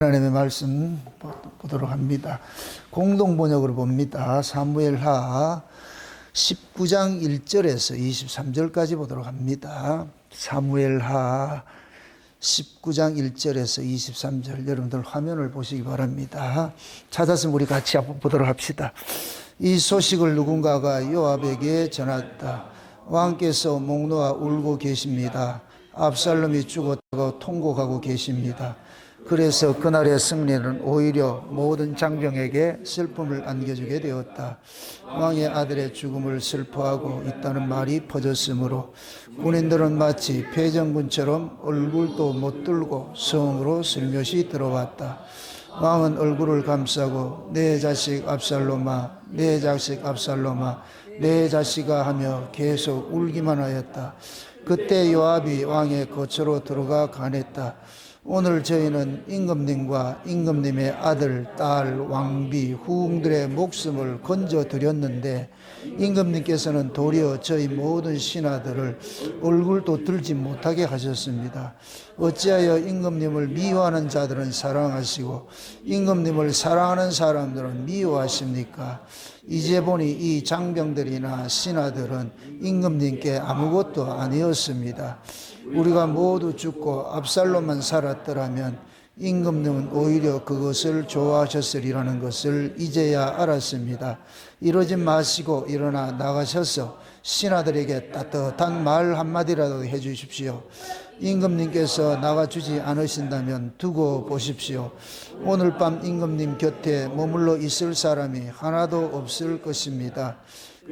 하나님의 말씀 보도록 합니다. 공동 번역으로 봅니다. 사무엘하 19장 1절에서 23절까지 보도록 합니다. 사무엘하 19장 1절에서 23절, 여러분들 화면을 보시기 바랍니다. 찾았으면 우리 같이 한번 보도록 합시다. 이 소식을 누군가가 요압에게 전했다. 왕께서 목 놓아 울고 계십니다. 압살롬이 죽었다고 통곡하고 계십니다. 그래서 그날의 승리는 오히려 모든 장병에게 슬픔을 안겨주게 되었다. 왕의 아들의 죽음을 슬퍼하고 있다는 말이 퍼졌으므로 군인들은 마치 패전군처럼 얼굴도 못 들고 성으로 슬며시 들어왔다. 왕은 얼굴을 감싸고 내 자식 압살롬아, 내 자식 압살롬아, 내 자식아 하며 계속 울기만 하였다. 그때 요압이 왕의 거처로 들어가 간했다. 오늘 저희는 임금님과 임금님의 아들, 딸, 왕비, 후궁들의 목숨을 건져드렸는데 임금님께서는 도리어 저희 모든 신하들을 얼굴도 들지 못하게 하셨습니다. 어찌하여 임금님을 미워하는 자들은 사랑하시고 임금님을 사랑하는 사람들은 미워하십니까? 이제 보니 이 장병들이나 신하들은 임금님께 아무것도 아니었습니다. 우리가 모두 죽고 압살롬만 살았더라면 임금님은 오히려 그것을 좋아하셨으리라는 것을 이제야 알았습니다. 이러지 마시고 일어나 나가셔서 신하들에게 따뜻한 말 한마디라도 해주십시오. 임금님께서 나가주지 않으신다면 두고 보십시오. 오늘 밤 임금님 곁에 머물러 있을 사람이 하나도 없을 것입니다.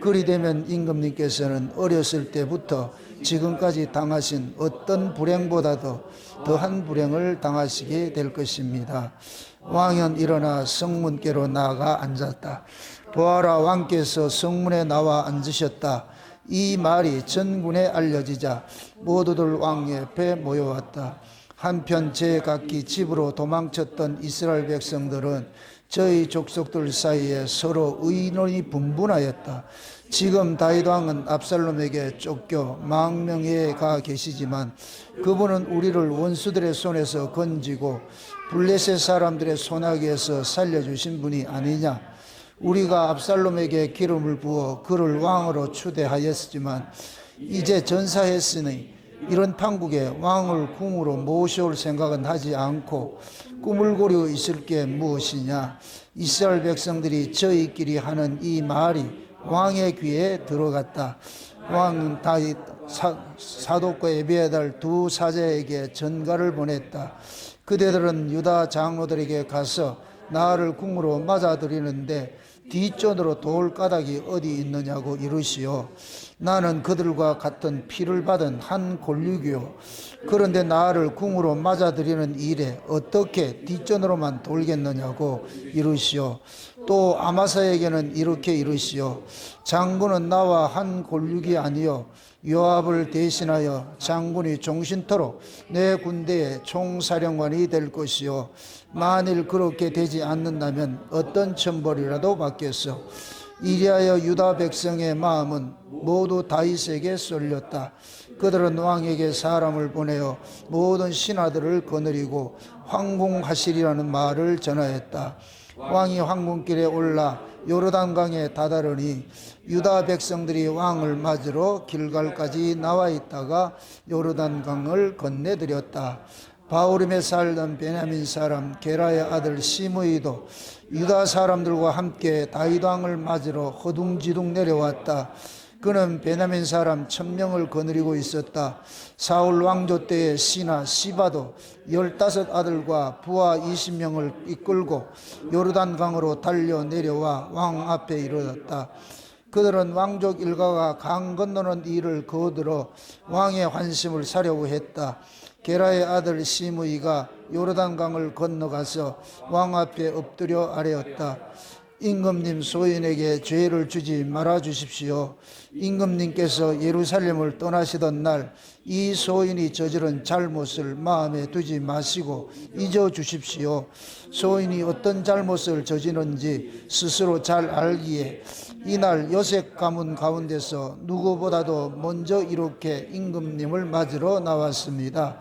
그리 되면 임금님께서는 어렸을 때부터 지금까지 당하신 어떤 불행보다도 더한 불행을 당하시게 될 것입니다. 왕은 일어나 성문께로 나아가 앉았다. 보아라, 왕께서 성문에 나와 앉으셨다. 이 말이 전군에 알려지자 모두들 왕 옆에 모여왔다. 한편 제각기 집으로 도망쳤던 이스라엘 백성들은 저희 족속들 사이에 서로 의논이 분분하였다. 지금 다윗 왕은 압살롬에게 쫓겨 망명해에 가 계시지만 그분은 우리를 원수들의 손에서 건지고 블레셋 사람들의 손아귀에서 살려주신 분이 아니냐. 우리가 압살롬에게 기름을 부어 그를 왕으로 추대하였지만 이제 전사했으니 이런 판국에 왕을 궁으로 모셔올 생각은 하지 않고 꾸물거리고 있을 게 무엇이냐. 이스라엘 백성들이 저희끼리 하는 이 말이 왕의 귀에 들어갔다. 왕은 다윗 사독과 에비아달 두 사자에게 전가를 보냈다. 그대들은 유다 장로들에게 가서 나를 궁으로 맞아들이는데 뒷전으로 돌 가닥이 어디 있느냐고 이르시오. 나는 그들과 같은 피를 받은 한 골육이요. 그런데 나를 궁으로 맞아들이는 일에 어떻게 뒷전으로만 돌겠느냐고 이르시오. 또 아마사에게는 이렇게 이르시오. 장군은 나와 한 골육이 아니요 요압을 대신하여 장군이 종신토록 내 군대의 총사령관이 될 것이요. 만일 그렇게 되지 않는다면 어떤 천벌이라도 받겠소. 이리하여 유다 백성의 마음은 모두 다윗에게 쏠렸다. 그들은 왕에게 사람을 보내어 모든 신하들을 거느리고 황궁하시리라는 말을 전하였다. 왕이 황궁길에 올라 요르단강에 다다르니 유다 백성들이 왕을 맞으러 길갈까지 나와 있다가 요르단강을 건네드렸다. 바후림에 살던 베냐민 사람 게라의 아들 시므이도 유다 사람들과 함께 다윗 왕을 맞으러 허둥지둥 내려왔다. 그는 베냐민 사람 1000명을 거느리고 있었다. 사울 왕조 때의 시나 시바도 15 아들과 부하 20명을 이끌고 요르단강으로 달려 내려와 왕 앞에 이르렀다. 그들은 왕족 일가가 강 건너는 일을 거들어 왕의 환심을 사려고 했다. 게라의 아들 시므이가 요르단강을 건너가서 왕 앞에 엎드려 아뢰었다. 임금님 소인에게 죄를 주지 말아 주십시오. 임금님께서 예루살렘을 떠나시던 날 이 소인이 저지른 잘못을 마음에 두지 마시고 잊어 주십시오. 소인이 어떤 잘못을 저지른지 스스로 잘 알기에 이날 여색 가문 가운데서 누구보다도 먼저 이렇게 임금님을 맞으러 나왔습니다.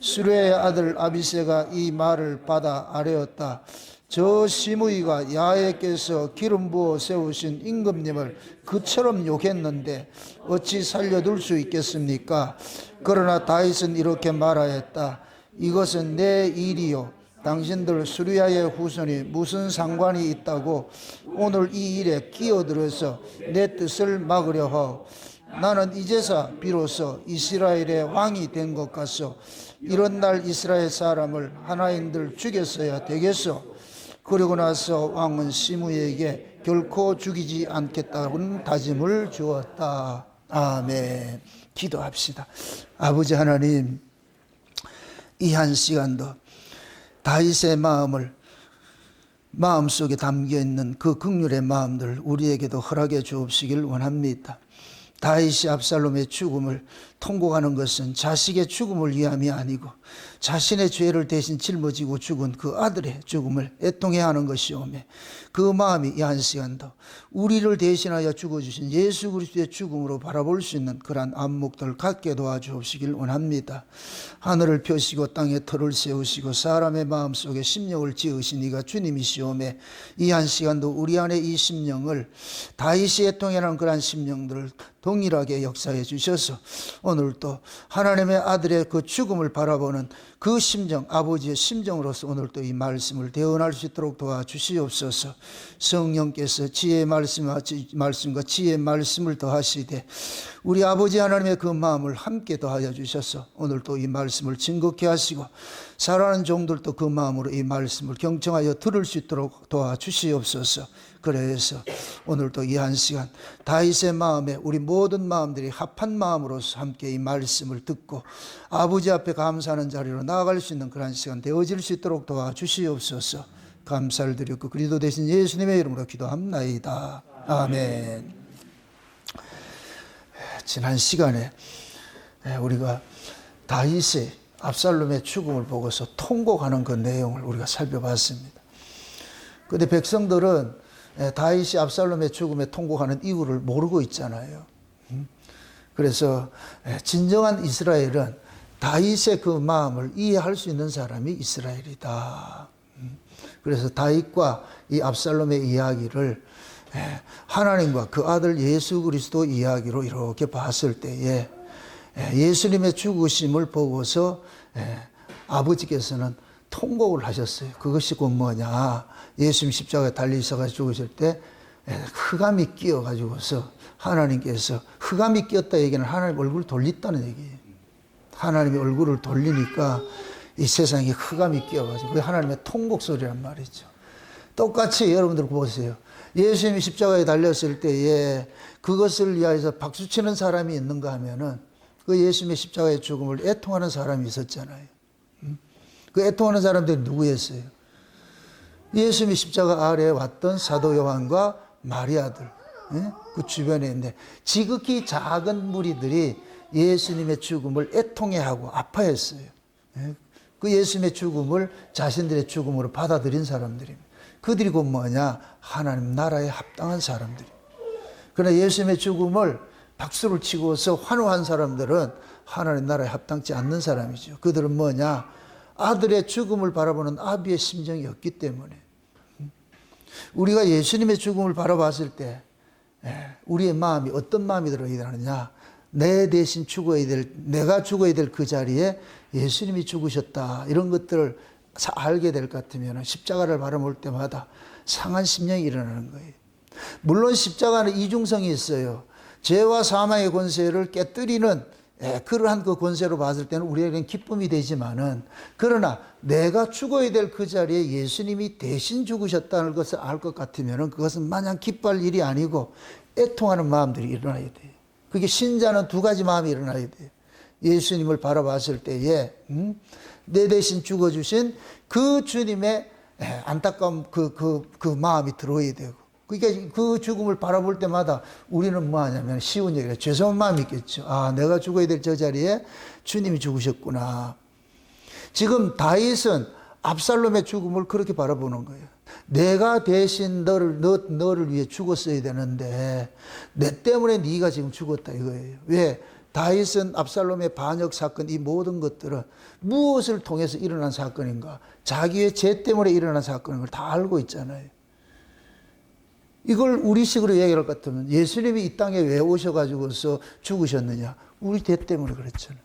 수레의 아들 아비새가 이 말을 받아 아뢰었다. 저 시므이가 야훼께서 기름 부어 세우신 임금님을 그처럼 욕했는데 어찌 살려둘 수 있겠습니까? 그러나 다윗은 이렇게 말하였다. 이것은 내 일이요 당신들 수리아의 후손이 무슨 상관이 있다고 오늘 이 일에 끼어들어서 내 뜻을 막으려 하오. 나는 이제서 비로소 이스라엘의 왕이 된 것 같소. 이런 날 이스라엘 사람을 하나인들 죽였어야 되겠소. 그러고 나서 왕은 시므이에게 결코 죽이지 않겠다는 다짐을 주었다. 아멘. 기도합시다. 아버지 하나님, 이 한 시간도 다윗의 마음속에 담겨있는 그 긍휼의 마음들 우리에게도 허락해 주옵시길 원합니다. 다윗이 압살롬의 죽음을 통곡하는 것은 자식의 죽음을 위함이 아니고 자신의 죄를 대신 짊어지고 죽은 그 아들의 죽음을 애통해야 하는 것이오매 그 마음이 이 한 시간도 우리를 대신하여 죽어주신 예수 그리스도의 죽음으로 바라볼 수 있는 그러한 안목들을 갖게 도와주옵시길 원합니다. 하늘을 펴시고 땅에 터를 세우시고 사람의 마음속에 심령을 지으신 이가 주님이시오매 이 한 시간도 우리 안에 이 심령을 다윗이 애통해하는 그러한 심령들을 동일하게 역사해 주셔서 오늘 또 하나님의 아들의 그 죽음을 바라보는 그 심정, 아버지의 심정으로서 오늘 또 이 말씀을 대언할 수 있도록 도와주시옵소서. 성령께서 지혜의 말씀과 지혜의 말씀을 더하시되 우리 아버지 하나님의 그 마음을 함께 더하여 주셔서 오늘 또 이 말씀을 증거케 하시고 살아가는 종들도 그 마음으로 이 말씀을 경청하여 들을 수 있도록 도와주시옵소서. 그래서 오늘도 이 한 시간 다윗의 마음에 우리 모든 마음들이 합한 마음으로서 함께 이 말씀을 듣고 아버지 앞에 감사하는 자리로 나아갈 수 있는 그런 시간 되어질 수 있도록 도와주시옵소서. 감사를 드렸고 그리스도 대신 예수님의 이름으로 기도합나이다. 아멘. 지난 시간에 우리가 다윗의 압살롬의 죽음을 보고서 통곡하는 그 내용을 우리가 살펴봤습니다. 그런데 백성들은 다윗이 압살롬의 죽음에 통곡하는 이유를 모르고 있잖아요. 그래서 진정한 이스라엘은 다윗의 그 마음을 이해할 수 있는 사람이 이스라엘이다. 그래서 다윗과 이 압살롬의 이야기를 하나님과 그 아들 예수 그리스도 이야기로 이렇게 봤을 때에 예수님의 죽으심을 보고서 아버지께서는 통곡을 하셨어요. 그것이 곧 뭐냐, 예수님 십자가에 달리셔서 죽으실 때 흑암이 끼어가지고서 하나님께서 흑암이 끼었다 얘기는 하나님 얼굴을 돌렸다는 얘기예요. 하나님의 얼굴을 돌리니까 이 세상에 흑암이 끼어가지고 그게 하나님의 통곡 소리란 말이죠. 똑같이 여러분들 보세요. 예수님이 십자가에 달렸을 때에 그것을 위하여서 박수치는 사람이 있는가 하면은 그 예수님의 십자가의 죽음을 애통하는 사람이 있었잖아요. 그 애통하는 사람들이 누구였어요? 예수님이 십자가 아래에 왔던 사도 요한과 마리아들, 그 주변에 있는데 지극히 작은 무리들이 예수님의 죽음을 애통해하고 아파했어요. 그 예수님의 죽음을 자신들의 죽음으로 받아들인 사람들입니다. 그들이 곧 뭐냐? 하나님 나라에 합당한 사람들입니다. 그러나 예수님의 죽음을 박수를 치고서 환호한 사람들은 하나님 나라에 합당치 않는 사람이죠. 그들은 뭐냐? 아들의 죽음을 바라보는 아비의 심정이었기 때문에. 우리가 예수님의 죽음을 바라봤을 때 우리의 마음이 어떤 마음이 들어야 내 대신 내가 죽어야 될 그 자리에 예수님이 죽으셨다. 이런 것들을 알게 될 것 같으면 십자가를 바라볼 때마다 상한 심령이 일어나는 거예요. 물론 십자가는 이중성이 있어요. 죄와 사망의 권세를 깨뜨리는 그러한 그 권세로 봤을 때는 우리에게는 기쁨이 되지만은 그러나 내가 죽어야 될 그 자리에 예수님이 대신 죽으셨다는 것을 알 것 같으면은 그것은 마냥 기뻐할 일이 아니고 애통하는 마음들이 일어나야 돼요. 그게 신자는 두 가지 마음이 일어나야 돼요. 예수님을 바라봤을 때에 내 대신 죽어주신 그 주님의 안타까운 그 마음이 들어야 되고 그러니까 그 죽음을 바라볼 때마다 우리는 뭐 하냐면 쉬운 얘기라 죄송한 마음이 있겠죠. 아, 내가 죽어야 될 저 자리에 주님이 죽으셨구나. 지금 다윗은 압살롬의 죽음을 그렇게 바라보는 거예요. 내가 대신 너를 위해 죽었어야 되는데 내 때문에 네가 지금 죽었다 이거예요. 왜? 다윗은 압살롬의 반역 사건, 이 모든 것들은 무엇을 통해서 일어난 사건인가? 자기의 죄 때문에 일어난 사건인 걸 다 알고 있잖아요. 이걸 우리식으로 얘기할 것 같으면 예수님이 이 땅에 왜 오셔가지고서 죽으셨느냐? 우리 죄 때문에 그랬잖아요.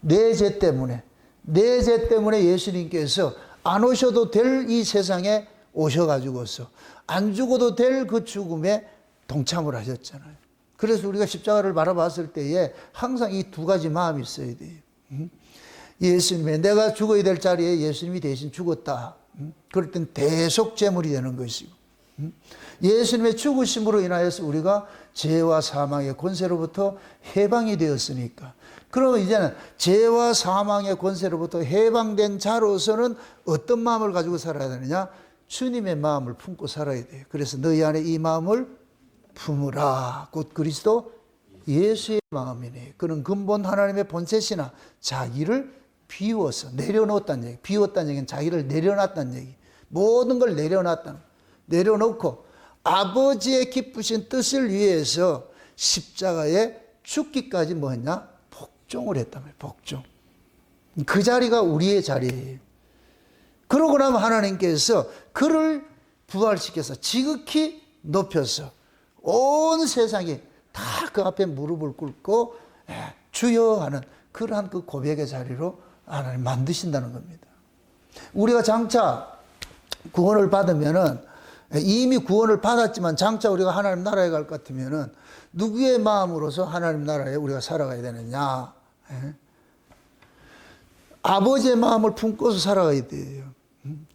내 죄 때문에. 내 죄 때문에 예수님께서 안 오셔도 될 이 세상에 오셔가지고서 안 죽어도 될 그 죽음에 동참을 하셨잖아요. 그래서 우리가 십자가를 바라봤을 때에 항상 이 두 가지 마음이 있어야 돼요. 예수님의 내가 죽어야 될 자리에 예수님이 대신 죽었다. 그럴 땐 대속제물이 되는 것이고, 예수님의 죽으심으로 인하여서 우리가 죄와 사망의 권세로부터 해방이 되었으니까, 그러면 이제는 죄와 사망의 권세로부터 해방된 자로서는 어떤 마음을 가지고 살아야 되느냐? 주님의 마음을 품고 살아야 돼요. 그래서 너희 안에 이 마음을 품으라. 곧 그리스도 예수의 마음이네. 그는 근본 하나님의 본체시나 자기를 비워서 내려놓았다는 얘기. 비웠다는 얘기는 자기를 내려놨다는 얘기. 모든 걸 내려놨다는, 내려놓고 아버지의 기쁘신 뜻을 위해서 십자가에 죽기까지 뭐 했냐? 복종을 했단 말이에요. 복종. 그 자리가 우리의 자리예요. 그러고 나면 하나님께서 그를 부활시켜서 지극히 높여서 온 세상이 다 그 앞에 무릎을 꿇고 주여 하는 그러한 그 고백의 자리로 하나님 만드신다는 겁니다. 우리가 장차 구원을 받으면은, 이미 구원을 받았지만 장차 우리가 하나님 나라에 갈 것 같으면은 누구의 마음으로서 하나님 나라에 우리가 살아가야 되느냐? 아버지의 마음을 품고서 살아가야 돼요.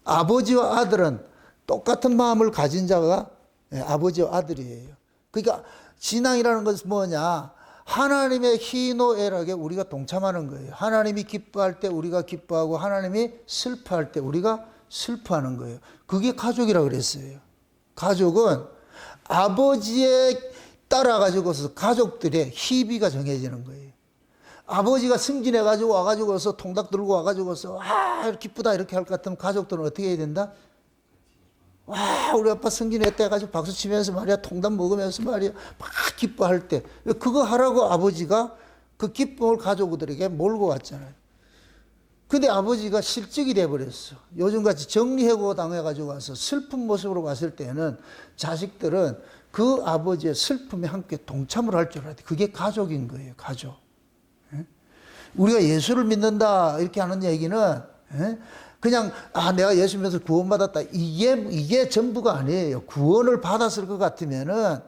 아버지와 아들은 똑같은 마음을 가진 자가 아버지와 아들이에요. 그러니까 신앙이라는 것은 뭐냐? 하나님의 희노애락에 우리가 동참하는 거예요. 하나님이 기뻐할 때 우리가 기뻐하고 하나님이 슬퍼할 때 우리가 슬퍼하는 거예요. 그게 가족이라고 그랬어요. 가족은 아버지에 따라가지고서 가족들의 희비가 정해지는 거예요. 아버지가 승진해가지고 와가지고서 통닭 들고 와가지고서 기쁘다 이렇게 할 것 같으면 가족들은 어떻게 해야 된다? 와, 우리 아빠 승진했다 해가지고 박수 치면서 말이야, 통닭 먹으면서 말이야, 막 기뻐할 때. 그거 하라고 아버지가 그 기쁨을 가족들에게 몰고 왔잖아요. 근데 아버지가 실직이 돼버렸어. 요즘같이 정리해고 당해가지고 와서 슬픈 모습으로 왔을 때는 자식들은 그 아버지의 슬픔에 함께 동참을 할 줄 알아야 돼. 그게 가족인 거예요, 가족. 우리가 예수를 믿는다 이렇게 하는 얘기는 그냥 내가 예수 믿어서 구원받았다 이게 전부가 아니에요. 구원을 받았을 것 같으면은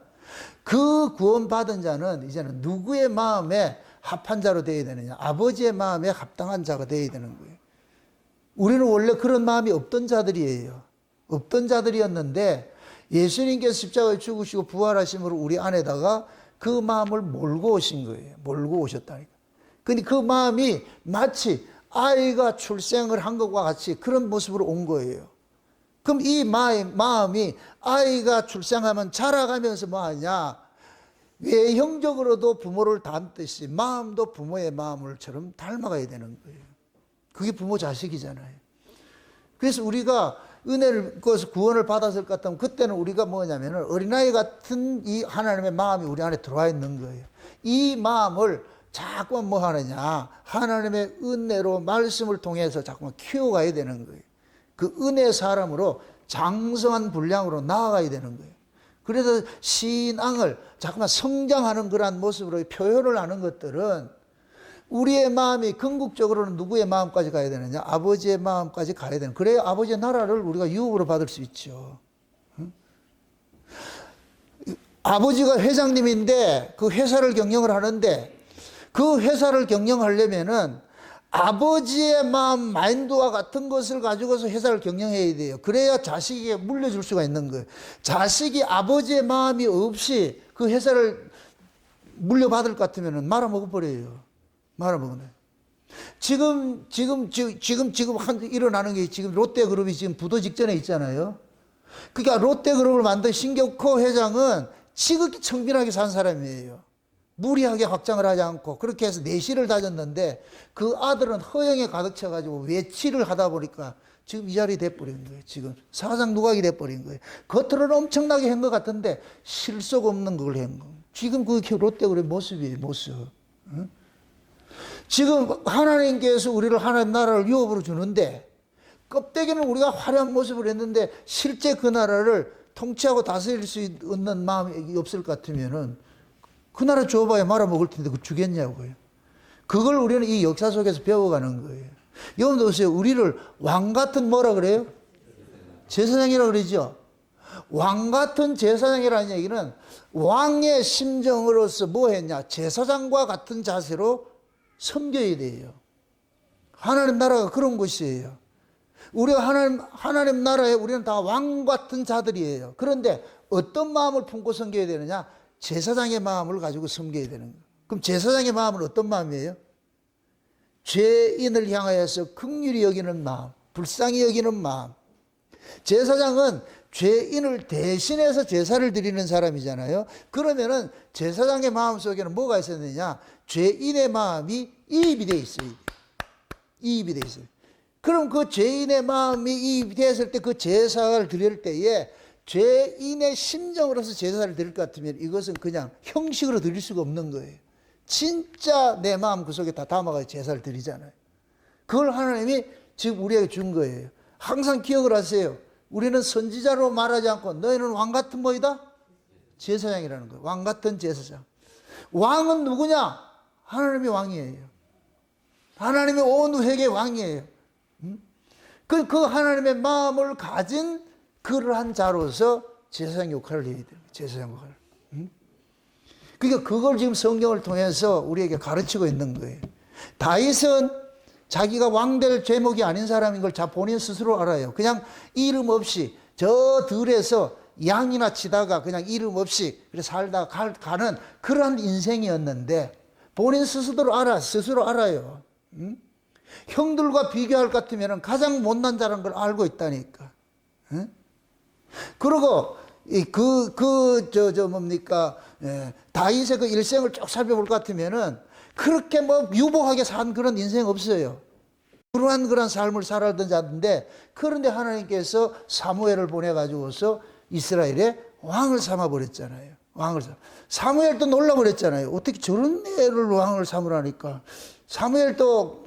그 구원받은 자는 이제는 누구의 마음에 합한 자로 되어야 되느냐? 아버지의 마음에 합당한 자가 되어야 되는 거예요. 우리는 원래 그런 마음이 없던 자들이에요. 없던 자들이었는데 예수님께서 십자가에 죽으시고 부활하심으로 우리 안에다가 그 마음을 몰고 오신 거예요. 몰고 오셨다니까. 근데 그 마음이 마치 아이가 출생을 한 것과 같이 그런 모습으로 온 거예요. 그럼 이 마음이 아이가 출생하면 자라가면서 뭐 하냐? 외형적으로도 부모를 닮듯이 마음도 부모의 마음을처럼 닮아가야 되는 거예요. 그게 부모 자식이잖아요. 그래서 우리가 은혜를 그것을 구원을 받았을 것 같으면 그때는 우리가 뭐냐면은 어린아이 같은 이 하나님의 마음이 우리 안에 들어와 있는 거예요. 이 마음을 자꾸만 뭐 하느냐? 하나님의 은혜로 말씀을 통해서 자꾸만 키워가야 되는 거예요. 그 은혜 사람으로 장성한 분량으로 나아가야 되는 거예요. 그래서 신앙을 자꾸만 성장하는 그러한 모습으로 표현을 하는 것들은 우리의 마음이 궁극적으로는 누구의 마음까지 가야 되느냐? 아버지의 마음까지 가야 되는. 그래야 아버지의 나라를 우리가 유업으로 받을 수 있죠. 아버지가 회장님인데 그 회사를 경영을 하는데 그 회사를 경영하려면은 아버지의 마음, 마인드와 같은 것을 가지고서 회사를 경영해야 돼요. 그래야 자식에게 물려줄 수가 있는 거예요. 자식이 아버지의 마음이 없이 그 회사를 물려받을 것 같으면 말아먹어버려요. 말아먹어요. 지금 일어나는 게 지금 롯데그룹이 지금 부도 직전에 있잖아요. 그러니까 롯데그룹을 만든 신격호 회장은 지극히 청빈하게 산 사람이에요. 무리하게 확장을 하지 않고 그렇게 해서 내실을 다졌는데 그 아들은 허영에 가득 차가지고 외치를 하다 보니까 지금 이 자리에 돼버린 거예요. 지금 사장 누각이 돼버린 거예요. 겉으로는 엄청나게 한 것 같은데 실속 없는 걸 한 거예요. 지금 그 롯데그룹의 모습이에요. 모습. 지금 하나님께서 우리를 하나님 나라를 유업으로 주는데 껍데기는 우리가 화려한 모습을 했는데 실제 그 나라를 통치하고 다스릴 수 있는 마음이 없을 것 같으면은 그 나라 줘봐야 말아먹을 텐데 그 주겠냐고요. 그걸 우리는 이 역사 속에서 배워가는 거예요. 여러분들 보세요. 우리를 왕 같은 뭐라 그래요? 제사장이라 그러죠. 왕 같은 제사장이라는 얘기는 왕의 심정으로서 뭐 했냐? 제사장과 같은 자세로 섬겨야 돼요. 하나님 나라가 그런 곳이에요. 우리가 하나님 나라에 우리는 다 왕 같은 자들이에요. 그런데 어떤 마음을 품고 섬겨야 되느냐? 제사장의 마음을 가지고 섬겨야 되는 거예요. 그럼 제사장의 마음은 어떤 마음이에요? 죄인을 향하여서 긍휼히 여기는 마음, 불쌍히 여기는 마음. 제사장은 죄인을 대신해서 제사를 드리는 사람이잖아요. 그러면은 제사장의 마음 속에는 뭐가 있어야 되냐? 죄인의 마음이 이입이 돼 있어요. 이입이 돼 있어요. 그럼 그 죄인의 마음이 이입이 됐을 때 그 제사를 드릴 때에 죄인의 심정으로서 제사를 드릴 것 같으면 이것은 그냥 형식으로 드릴 수가 없는 거예요. 진짜 내 마음 그 속에 다 담아가지고 제사를 드리잖아요. 그걸 하나님이 지금 우리에게 준 거예요. 항상 기억을 하세요. 우리는 선지자로 말하지 않고 너희는 왕 같은 뭐이다? 제사장이라는 거예요. 왕 같은 제사장. 왕은 누구냐? 하나님이 왕이에요. 하나님이 온 회개의 왕이에요. 그 하나님의 마음을 가진 그러한 자로서 제사장 역할을 해야 돼요. 제사장 역할을. 그러니까 그걸 지금 성경을 통해서 우리에게 가르치고 있는 거예요. 다윗은 자기가 왕될 제목이 아닌 사람인 걸 본인 스스로 알아요. 그냥 이름 없이 저 들에서 양이나 치다가 그냥 이름 없이 살다가 가는 그러한 인생이었는데 본인 스스로 알아요. 형들과 비교할 것 같으면 가장 못난 자라는 걸 알고 있다니까. 그리고 다윗의 그 일생을 쭉 살펴볼 것 같으면은 그렇게 뭐 유복하게 산 그런 인생 없어요. 그러한 삶을 살았던 자인데, 그런데 하나님께서 사무엘을 보내가지고서 이스라엘의 왕을 삼아버렸잖아요. 사무엘도 놀라버렸잖아요. 어떻게 저런 애를 왕을 삼으라니까. 사무엘도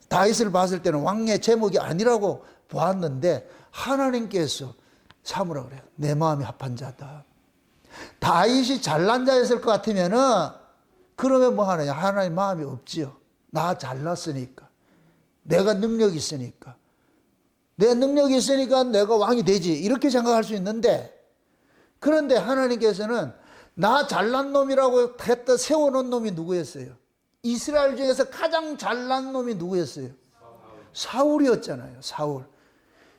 다윗을 봤을 때는 왕의 제목이 아니라고 보았는데 하나님께서 삼으라 그래요. 내 마음이 합한 자다. 다윗이 잘난 자였을 것 같으면은 그러면 뭐 하느냐? 하나님 마음이 없지요. 나 잘났으니까. 내가 능력이 있으니까. 내 능력이 있으니까 내가 왕이 되지. 이렇게 생각할 수 있는데, 그런데 하나님께서는 나 잘난 놈이라고 했다 세워놓은 놈이 누구였어요? 이스라엘 중에서 가장 잘난 놈이 누구였어요? 사울이었잖아요. 사울.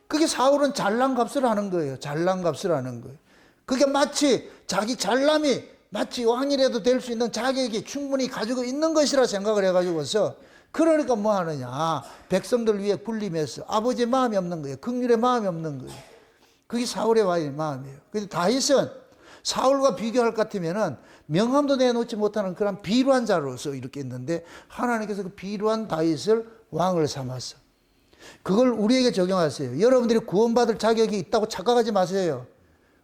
그게 사울은 잘난 값을 하는 거예요. 잘난 값을 하는 거예요. 그게 마치 자기 잘남이 마치 왕이라도 될 수 있는 자격이 충분히 가지고 있는 것이라 생각을 해가지고서, 그러니까 뭐 하느냐? 백성들 위해 군림해서 아버지의 마음이 없는 거예요. 긍휼의 마음이 없는 거예요. 그게 사울의 왕의 마음이에요. 근데 다윗은 사울과 비교할 것 같으면은 명함도 내놓지 못하는 그런 비루한 자로서 이렇게 있는데, 하나님께서 그 비루한 다윗을 왕을 삼았어. 그걸 우리에게 적용하세요. 여러분들이 구원받을 자격이 있다고 착각하지 마세요.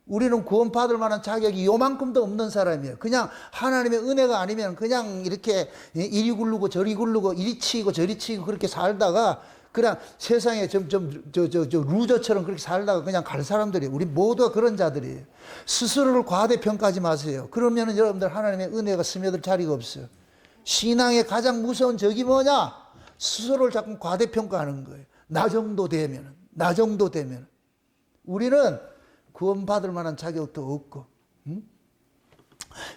우리는 구원받을 만한 자격이 요만큼도 없는 사람이에요. 그냥 하나님의 은혜가 아니면 그냥 이렇게 이리 굴르고 저리 굴르고 이리 치고 저리 치고 그렇게 살다가 그냥 세상에 루저처럼 그렇게 살다가 그냥 갈 사람들이에요. 우리 모두가 그런 자들이에요. 스스로를 과대평가하지 마세요. 그러면 여러분들 하나님의 은혜가 스며들 자리가 없어요. 신앙의 가장 무서운 적이 뭐냐? 스스로를 자꾸 과대평가하는 거예요. 나 정도 되면. 우리는 구원받을 만한 자격도 없고,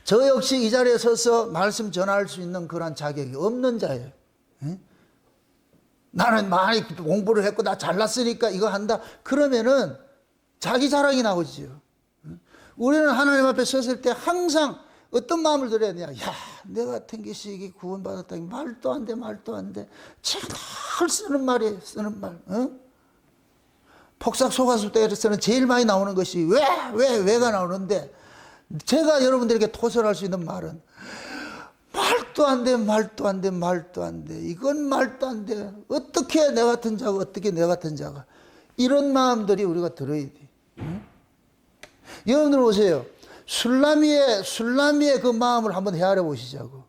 저 역시 이 자리에 서서 말씀 전할 수 있는 그런 자격이 없는 자예요. 나는 많이 공부를 했고 나 잘났으니까 이거 한다. 그러면은 자기 자랑이 나오지요. 우리는 하나님 앞에 섰을 때 항상 어떤 마음을 들어야 되냐? 야, 내 같은 기식이 구원받았다니 말도 안 돼. 잘 쓰는 말이에요. 폭삭 속았을 때에서는 제일 많이 나오는 것이 왜가 나오는데, 제가 여러분들에게 토설할 수 있는 말은 말도 안 돼. 이건 말도 안 돼. 어떻게 내 같은 자가. 이런 마음들이 우리가 들어야 돼. 여러분들 보세요. 술라미의 그 마음을 한번 헤아려 보시자고.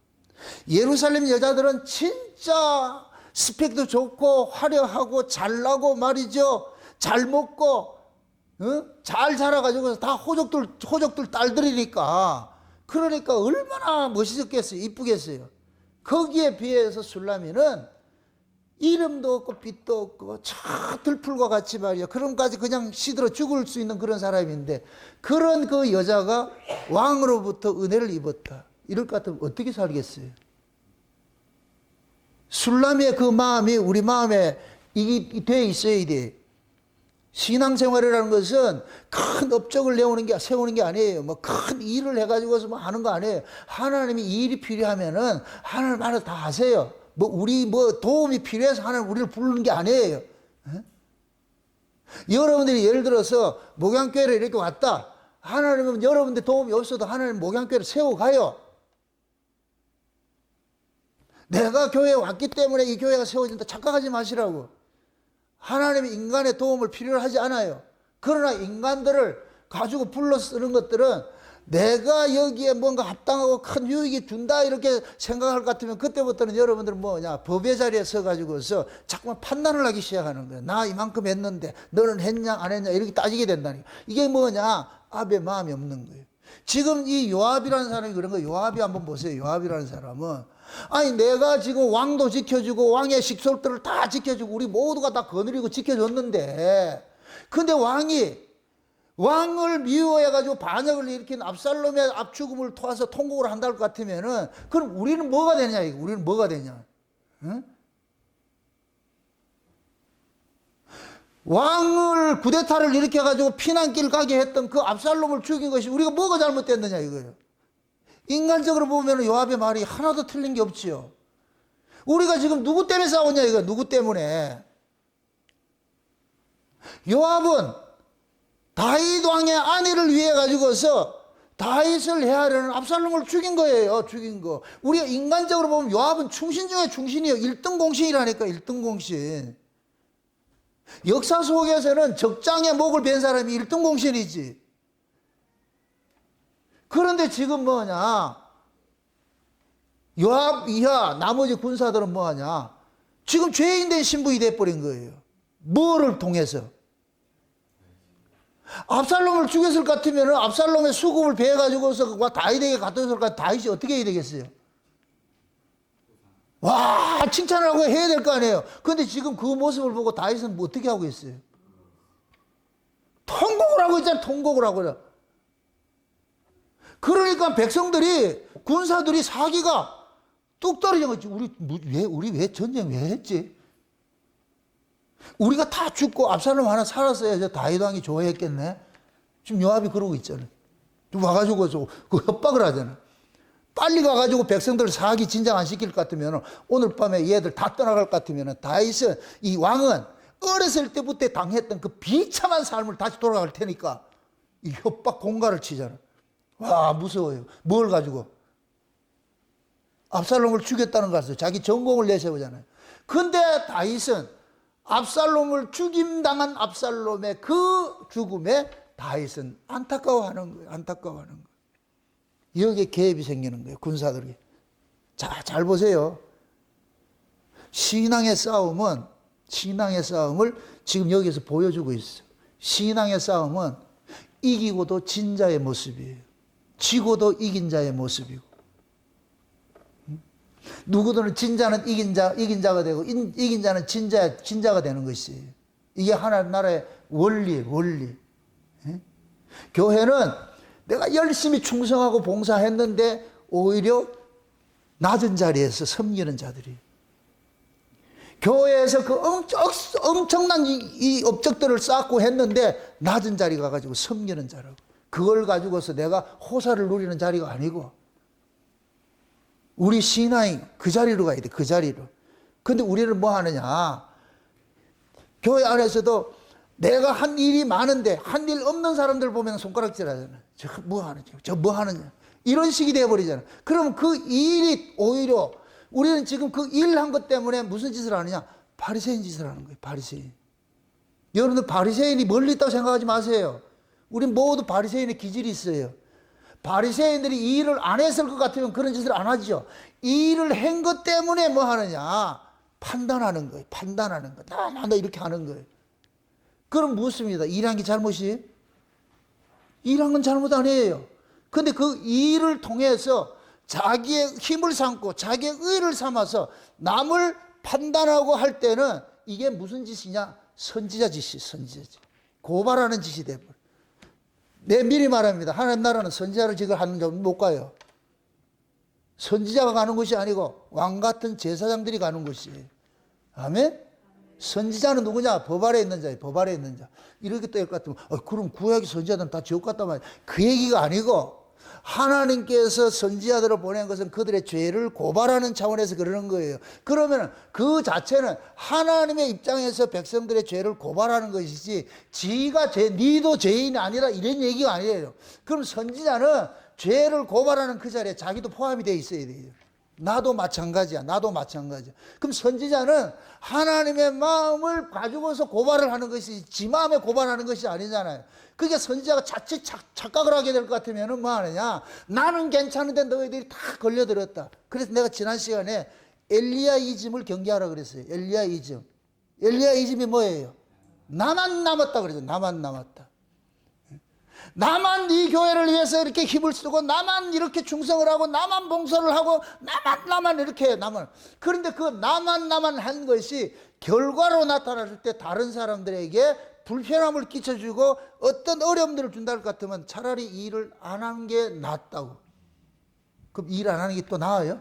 예루살렘 여자들은 진짜 스펙도 좋고 화려하고 잘나고 말이죠. 잘 먹고 잘 자라가지고 다 호족들 딸들이니까, 그러니까 얼마나 멋있었겠어요. 이쁘겠어요. 거기에 비해서 술라미는 이름도 없고 빛도 없고 저 들풀과 같이 말이야. 그럼까지 그냥 시들어 죽을 수 있는 그런 사람인데, 그런 그 여자가 왕으로부터 은혜를 입었다. 이럴 것 같으면 어떻게 살겠어요? 술라미의 그 마음이 우리 마음에 이게 돼 있어야 돼. 신앙생활이라는 것은 큰 업적을 세우는 게 아니에요. 뭐 큰 일을 해가지고서 뭐 하는 거 아니에요. 하나님이 이 일이 필요하면은 하나님 알아서 다 하세요. 우리 도움이 필요해서 하나님 우리를 부르는 게 아니에요. 에? 여러분들이 예를 들어서 목양교회를 이렇게 왔다. 하나님은 여러분들 도움이 없어도 하나님 목양교회를 세워가요. 내가 교회에 왔기 때문에 이 교회가 세워진다 착각하지 마시라고. 하나님이 인간의 도움을 필요로 하지 않아요. 그러나 인간들을 가지고 불러 쓰는 것들은 내가 여기에 뭔가 합당하고 큰 유익이 준다 이렇게 생각할 것 같으면, 그때부터는 여러분들은 법의 자리에 서가지고서 자꾸만 판단을 하기 시작하는 거예요. 나 이만큼 했는데 너는 했냐 안 했냐 이렇게 따지게 된다니. 이게 아베 마음이 없는 거예요. 지금 이 요압이라는 사람이 그런 거예요. 요압이 한번 보세요. 요압이라는 사람은 아니 내가 지금 왕도 지켜주고 왕의 식솔들을 다 지켜주고 우리 모두가 다 거느리고 지켜줬는데, 근데 왕을 미워해가지고 반역을 일으킨 압살롬의 압축음을 토해서 통곡을 한다고 같으면은, 그럼 우리는 뭐가 되냐, 이거. 우리는 뭐가 되냐. 응? 왕을 쿠데타를 일으켜가지고 피난길 가게 했던 그 압살롬을 죽인 것이 우리가 뭐가 잘못됐느냐, 이거예요. 인간적으로 보면 요압의 말이 하나도 틀린 게 없지요. 우리가 지금 누구 때문에 싸우냐, 이거. 누구 때문에. 요압은 다윗 왕의 아내를 위해 가지고서 다윗을 해하려는 압살롬을 죽인 거예요. 죽인 거. 우리가 인간적으로 보면 요압은 충신 중에 충신이에요. 1등 공신이라니까. 1등 공신. 역사 속에서는 적장에 목을 벤 사람이 1등 공신이지. 그런데 지금 요압 이하 나머지 군사들은 지금 죄인된 신분이 돼버린 거예요. 뭐를 통해서? 압살롬을 죽였을 것 같으면 압살롬의 수금을 베어가지고서 다윗에게 갖다 줬을 것 같으면 다윗이 어떻게 해야 되겠어요? 와, 칭찬을 하고 해야 될 거 아니에요. 그런데 지금 그 모습을 보고 다윗은 어떻게 하고 있어요? 통곡을 하고 있잖아요. 통곡을 하고. 그러니까 백성들이, 군사들이 사기가 뚝 떨어진 거지. 우리 왜 전쟁 왜 했지? 우리가 다 죽고 압살롬 하나 살았어야 저 다윗 왕이 좋아했겠네. 지금 요압이 그러고 있잖아요. 좀 와가지고 그 협박을 하잖아. 빨리 가가지고 백성들 사기 진작 안 시킬 것 같으면 오늘 밤에 얘들 다 떠나갈 것 같으면 다윗은, 이 왕은 어렸을 때부터 당했던 그 비참한 삶을 다시 돌아갈 테니까 이 협박 공갈을 치잖아. 와, 무서워요. 뭘 가지고? 압살롬을 죽였다는 것을 자기 전공을 내세우잖아요. 근데 다윗은 압살롬을 죽임당한 압살롬의 그 죽음에 다윗은 안타까워하는 거예요. 안타까워하는 거예요. 여기에 개입이 생기는 거예요. 군사들이. 자, 잘 보세요. 신앙의 싸움을 지금 여기서 보여주고 있어요. 신앙의 싸움은 이기고도 진 자의 모습이에요. 지고도 이긴 자의 모습이고. 누구든 진 자는 이긴 자가 되고 이긴 자는 진자가 되는 것이에요. 이게 하나님 나라의 원리. 교회는 내가 열심히 충성하고 봉사했는데 오히려 낮은 자리에서 섬기는 자들이, 교회에서 그 엄청난 이 업적들을 쌓고 했는데 낮은 자리 가가지고 섬기는 자라고. 그걸 가지고서 내가 호사를 누리는 자리가 아니고, 우리 신앙이 그 자리로 가야 돼. 그 자리로. 근데 우리는 뭐 하느냐, 교회 안에서도 내가 한 일이 많은데 한 일 없는 사람들 보면 손가락질 하잖아. 저 뭐 하느냐, 저 뭐 하느냐, 이런 식이 돼버리잖아. 그럼 그 일이 오히려, 우리는 지금 그 일 한 것 때문에 무슨 짓을 하느냐, 바리새인 짓을 하는 거예요. 바리새인. 여러분들 바리새인이 멀리 있다고 생각하지 마세요. 우리 모두 바리새인의 기질이 있어요. 바리새인들이 이 일을 안 했을 것 같으면 그런 짓을 안 하죠. 이 일을 한 것 때문에 뭐 하느냐? 판단하는 거예요. 판단하는 거. 나 이렇게 하는 거예요. 그럼 묻습니다. 일한 게 잘못이? 일한 건 잘못 아니에요. 근데 그 일을 통해서 자기의 힘을 삼고 자기의 의를 삼아서 남을 판단하고 할 때는 이게 무슨 짓이냐? 선지자 짓이, 선지자 짓. 고발하는 짓이 돼버려. 내 미리 말합니다. 하나님 나라는 선지자를 지금 하는 점 못 가요. 선지자가 가는 것이 아니고 왕 같은 제사장들이 가는 것이에요. 아멘? 선지자는 누구냐? 법 아래 있는 자예요. 법 아래 있는 자. 이렇게 될 것 같으면 그럼 구약의 선지자들은 다 지옥 갔단 말이에요. 그 얘기가 아니고 하나님께서 선지자들을 보낸 것은 그들의 죄를 고발하는 차원에서 그러는 거예요. 그러면 그 자체는 하나님의 입장에서 백성들의 죄를 고발하는 것이지 지가 니도 죄인이 아니라 이런 얘기가 아니에요. 그럼 선지자는 죄를 고발하는 그 자리에 자기도 포함이 되어 있어야 돼요. 나도 마찬가지야. 나도 마찬가지야. 그럼 선지자는 하나님의 마음을 가지고서 고발을 하는 것이 지 마음에 고발하는 것이 아니잖아요. 그게 선지자가 자칫 착각을 하게 될 것 같으면 뭐 하느냐? 나는 괜찮은데 너희들이 다 걸려들었다. 그래서 내가 지난 시간에 엘리야이즘을 경계하라 그랬어요. 엘리야이즘. 엘리야이즘이 뭐예요? 나만 남았다 그랬어요. 나만 남았다. 나만 이 교회를 위해서 이렇게 힘을 쓰고 나만 이렇게 충성을 하고 나만 봉사를 하고 나만 이렇게 나만. 그런데 그 나만 한 것이 결과로 나타났을 때 다른 사람들에게 불편함을 끼쳐주고 어떤 어려움들을 준다 할 것 같으면 차라리 이 일을 안 하는 게 낫다고. 그럼 일 안 하는 게 또 나아요?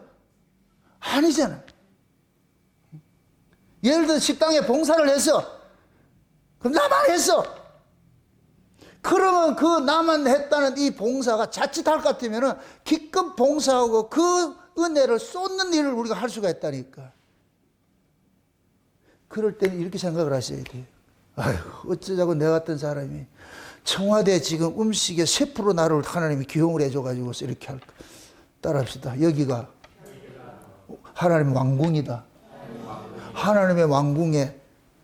아니잖아요. 예를 들어 식당에 봉사를 했어. 그럼 나만 했어. 그러면 그 나만 했다는 이 봉사가 자칫할 것 같으면 기껏 봉사하고 그 은혜를 쏟는 일을 우리가 할 수가 있다니까. 그럴 때는 이렇게 생각을 하셔야 돼요. 아유, 어쩌자고 내 같은 사람이 청와대 지금 음식에 셰프로 나를 하나님이 기용을 해줘가지고 이렇게 할까. 따라합시다. 여기가 하나님의 왕궁이다. 하나님의 왕궁에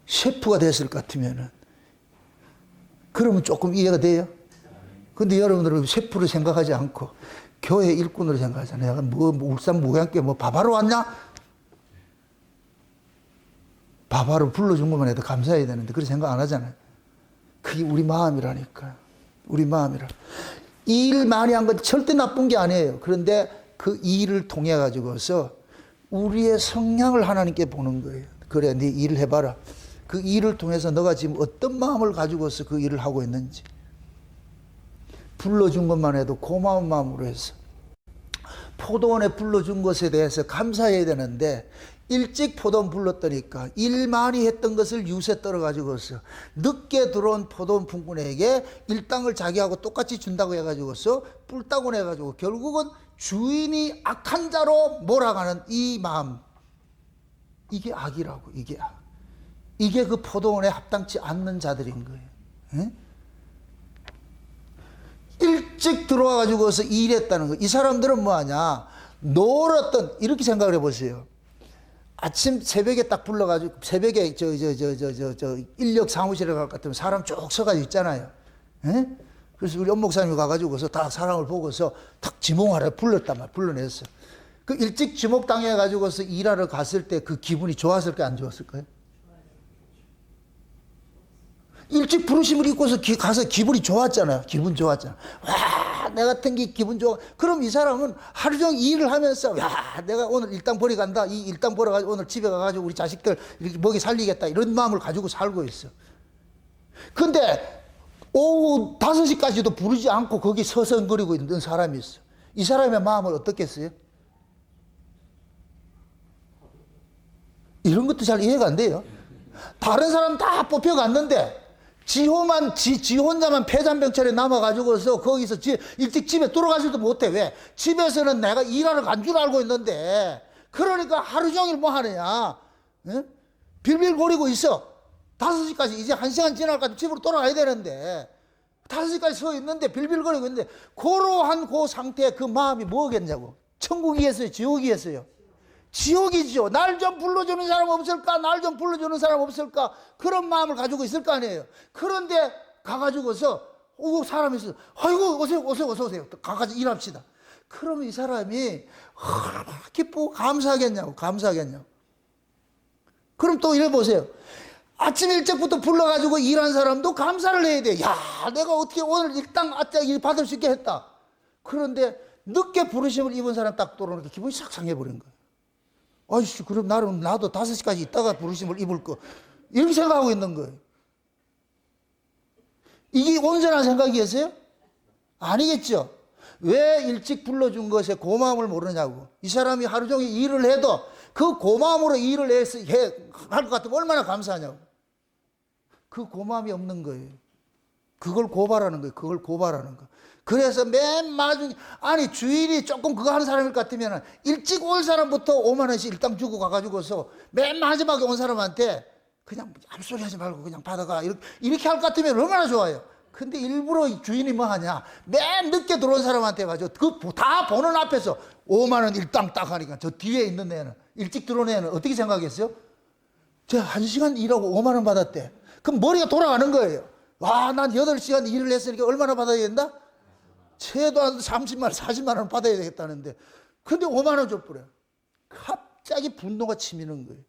셰프가 됐을 것 같으면은 그러면 조금 이해가 돼요. 근데 여러분들은 셰프로 생각하지 않고 교회 일꾼으로 생각하잖아요. 내가 뭐 울산 무양께 뭐 밥하러 왔냐? 밥하러 불러준 것만 해도 감사해야 되는데 그렇게 생각 안 하잖아요. 그게 우리 마음이라니까. 우리 마음이라. 이 일 많이 한 건 절대 나쁜 게 아니에요. 그런데 그 일을 통해 가지고서 우리의 성향을 하나님께 보는 거예요. 그래, 네 일을 해봐라. 그 일을 통해서 너가 지금 어떤 마음을 가지고서 그 일을 하고 있는지. 불러준 것만 해도 고마운 마음으로 해서. 포도원에 불러준 것에 대해서 감사해야 되는데 일찍 포도원 불렀더니까 일 많이 했던 것을 유세 떨어가지고서 늦게 들어온 포도원 품꾼에게 일당을 자기하고 똑같이 준다고 해가지고서 뿔따고 해가지고 결국은 주인이 악한 자로 몰아가는 이 마음. 이게 악이라고. 이게 악. 이게 그 포도원에 합당치 않는 자들인 거예요. 에? 일찍 들어와 가지고서 일했다는 거. 이 사람들은 뭐 하냐? 놀았던 이렇게 생각을 해보세요. 아침 새벽에 딱 불러가지고 새벽에 인력 사무실에 갈 것 같으면 사람 쭉 서가지고 있잖아요. 에? 그래서 우리 엄 목사님이 가가지고서 딱 사람을 보고서 탁 지목하라 불렀단 말이야. 불러냈어. 그 일찍 지목당해가지고서 일하러 갔을 때 그 기분이 좋았을까요? 안 좋았을까요? 일찍 부르심을 입고서 가서 기분이 좋았잖아요. 기분 좋았잖아. 와, 내 같은 게 기분 좋아. 그럼 이 사람은 하루 종일 일을 하면서, 야, 내가 오늘 일당 벌이 간다. 이 일당 벌어가지고 오늘 집에 가가지고 우리 자식들 이렇게 먹이 살리겠다. 이런 마음을 가지고 살고 있어. 근데 오후 5시까지도 부르지 않고 거기 서성거리고 있는 사람이 있어. 이 사람의 마음을 어떻겠어요? 이런 것도 잘 이해가 안 돼요. 다른 사람 다 뽑혀갔는데 지 혼자만 폐잔병철에 남아가지고서 거기서 일찍 집에 돌아가지도 못해. 왜? 집에서는 내가 일하러 간 줄 알고 있는데 그러니까 하루 종일 뭐 하느냐? 에? 빌빌거리고 있어. 5시까지 이제 1시간 지날까지 집으로 돌아가야 되는데 5시까지 서 있는데 빌빌거리고 있는데 그러한 그 상태에 그 마음이 뭐겠냐고. 천국이겠어요? 지옥이겠어요? 지옥이죠. 날 좀 불러주는 사람 없을까? 날 좀 불러주는 사람 없을까? 그런 마음을 가지고 있을 거 아니에요. 그런데 가가지고서 사람이 있어. 아이고, 오세요, 오세요, 어서 오세요. 가까이 일합시다. 그러면 이 사람이 기쁘고 감사하겠냐고, 감사하겠냐고. 그럼 또 이래 보세요. 아침 일찍부터 불러가지고 일한 사람도 감사를 해야 돼. 야, 내가 어떻게 오늘 일당 일 받을 수 있게 했다. 그런데 늦게 부르심을 입은 사람 딱 들어오니까 기분이 싹 상해버린 거예요. 아이씨, 그럼 나도 5시까지 있다가 부르심을 입을 거. 이렇게 생각하고 있는 거예요. 이게 온전한 생각이었어요? 아니겠죠. 왜 일찍 불러준 것에 고마움을 모르냐고. 이 사람이 하루 종일 일을 해도 그 고마움으로 일을 할 것 같으면 얼마나 감사하냐고. 그 고마움이 없는 거예요. 그걸 고발하는 거예요. 그걸 고발하는 거. 그래서 맨 마지막에, 아니, 주일이 조금 그거 하는 사람일 것 같으면 일찍 올 사람부터 5만 원씩 일당 주고 가가지고서 맨 마지막에 온 사람한테 그냥 아무 소리 하지 말고 그냥 받아가. 이렇게 할 것 같으면 얼마나 좋아요. 근데 일부러 주인이 뭐 하냐. 맨 늦게 들어온 사람한테 가지고 그 다 보는 앞에서 5만 원 일당 딱 하니까 저 뒤에 있는 애는, 일찍 들어온 애는 어떻게 생각했어요? 제가 1시간 일하고 5만 원 받았대. 그럼 머리가 돌아가는 거예요. 와, 난 8시간 일을 했으니까 얼마나 받아야 된다? 최소한 30만 원, 40만 원 받아야 되겠다는데. 근데 5만 원 줬더래. 갑자기 분노가 치미는 거예요.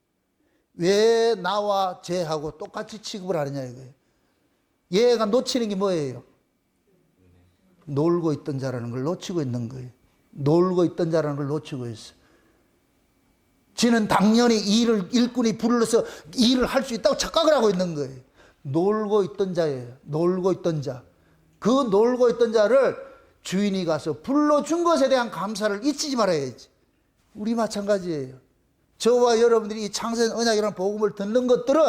왜 나와 쟤하고 똑같이 취급을 하느냐 이거예요. 얘가 놓치는 게 뭐예요? 놀고 있던 자라는 걸 놓치고 있는 거예요. 놀고 있던 자라는 걸 놓치고 있어. 지는 당연히 일꾼이 불러서 일을 할 수 있다고 착각을 하고 있는 거예요. 놀고 있던 자예요. 놀고 있던 자. 그 놀고 있던 자를 주인이 가서 불러준 것에 대한 감사를 잊지 말아야지. 우리 마찬가지예요. 저와 여러분들이 이 창세전 언약이라는 복음을 듣는 것들은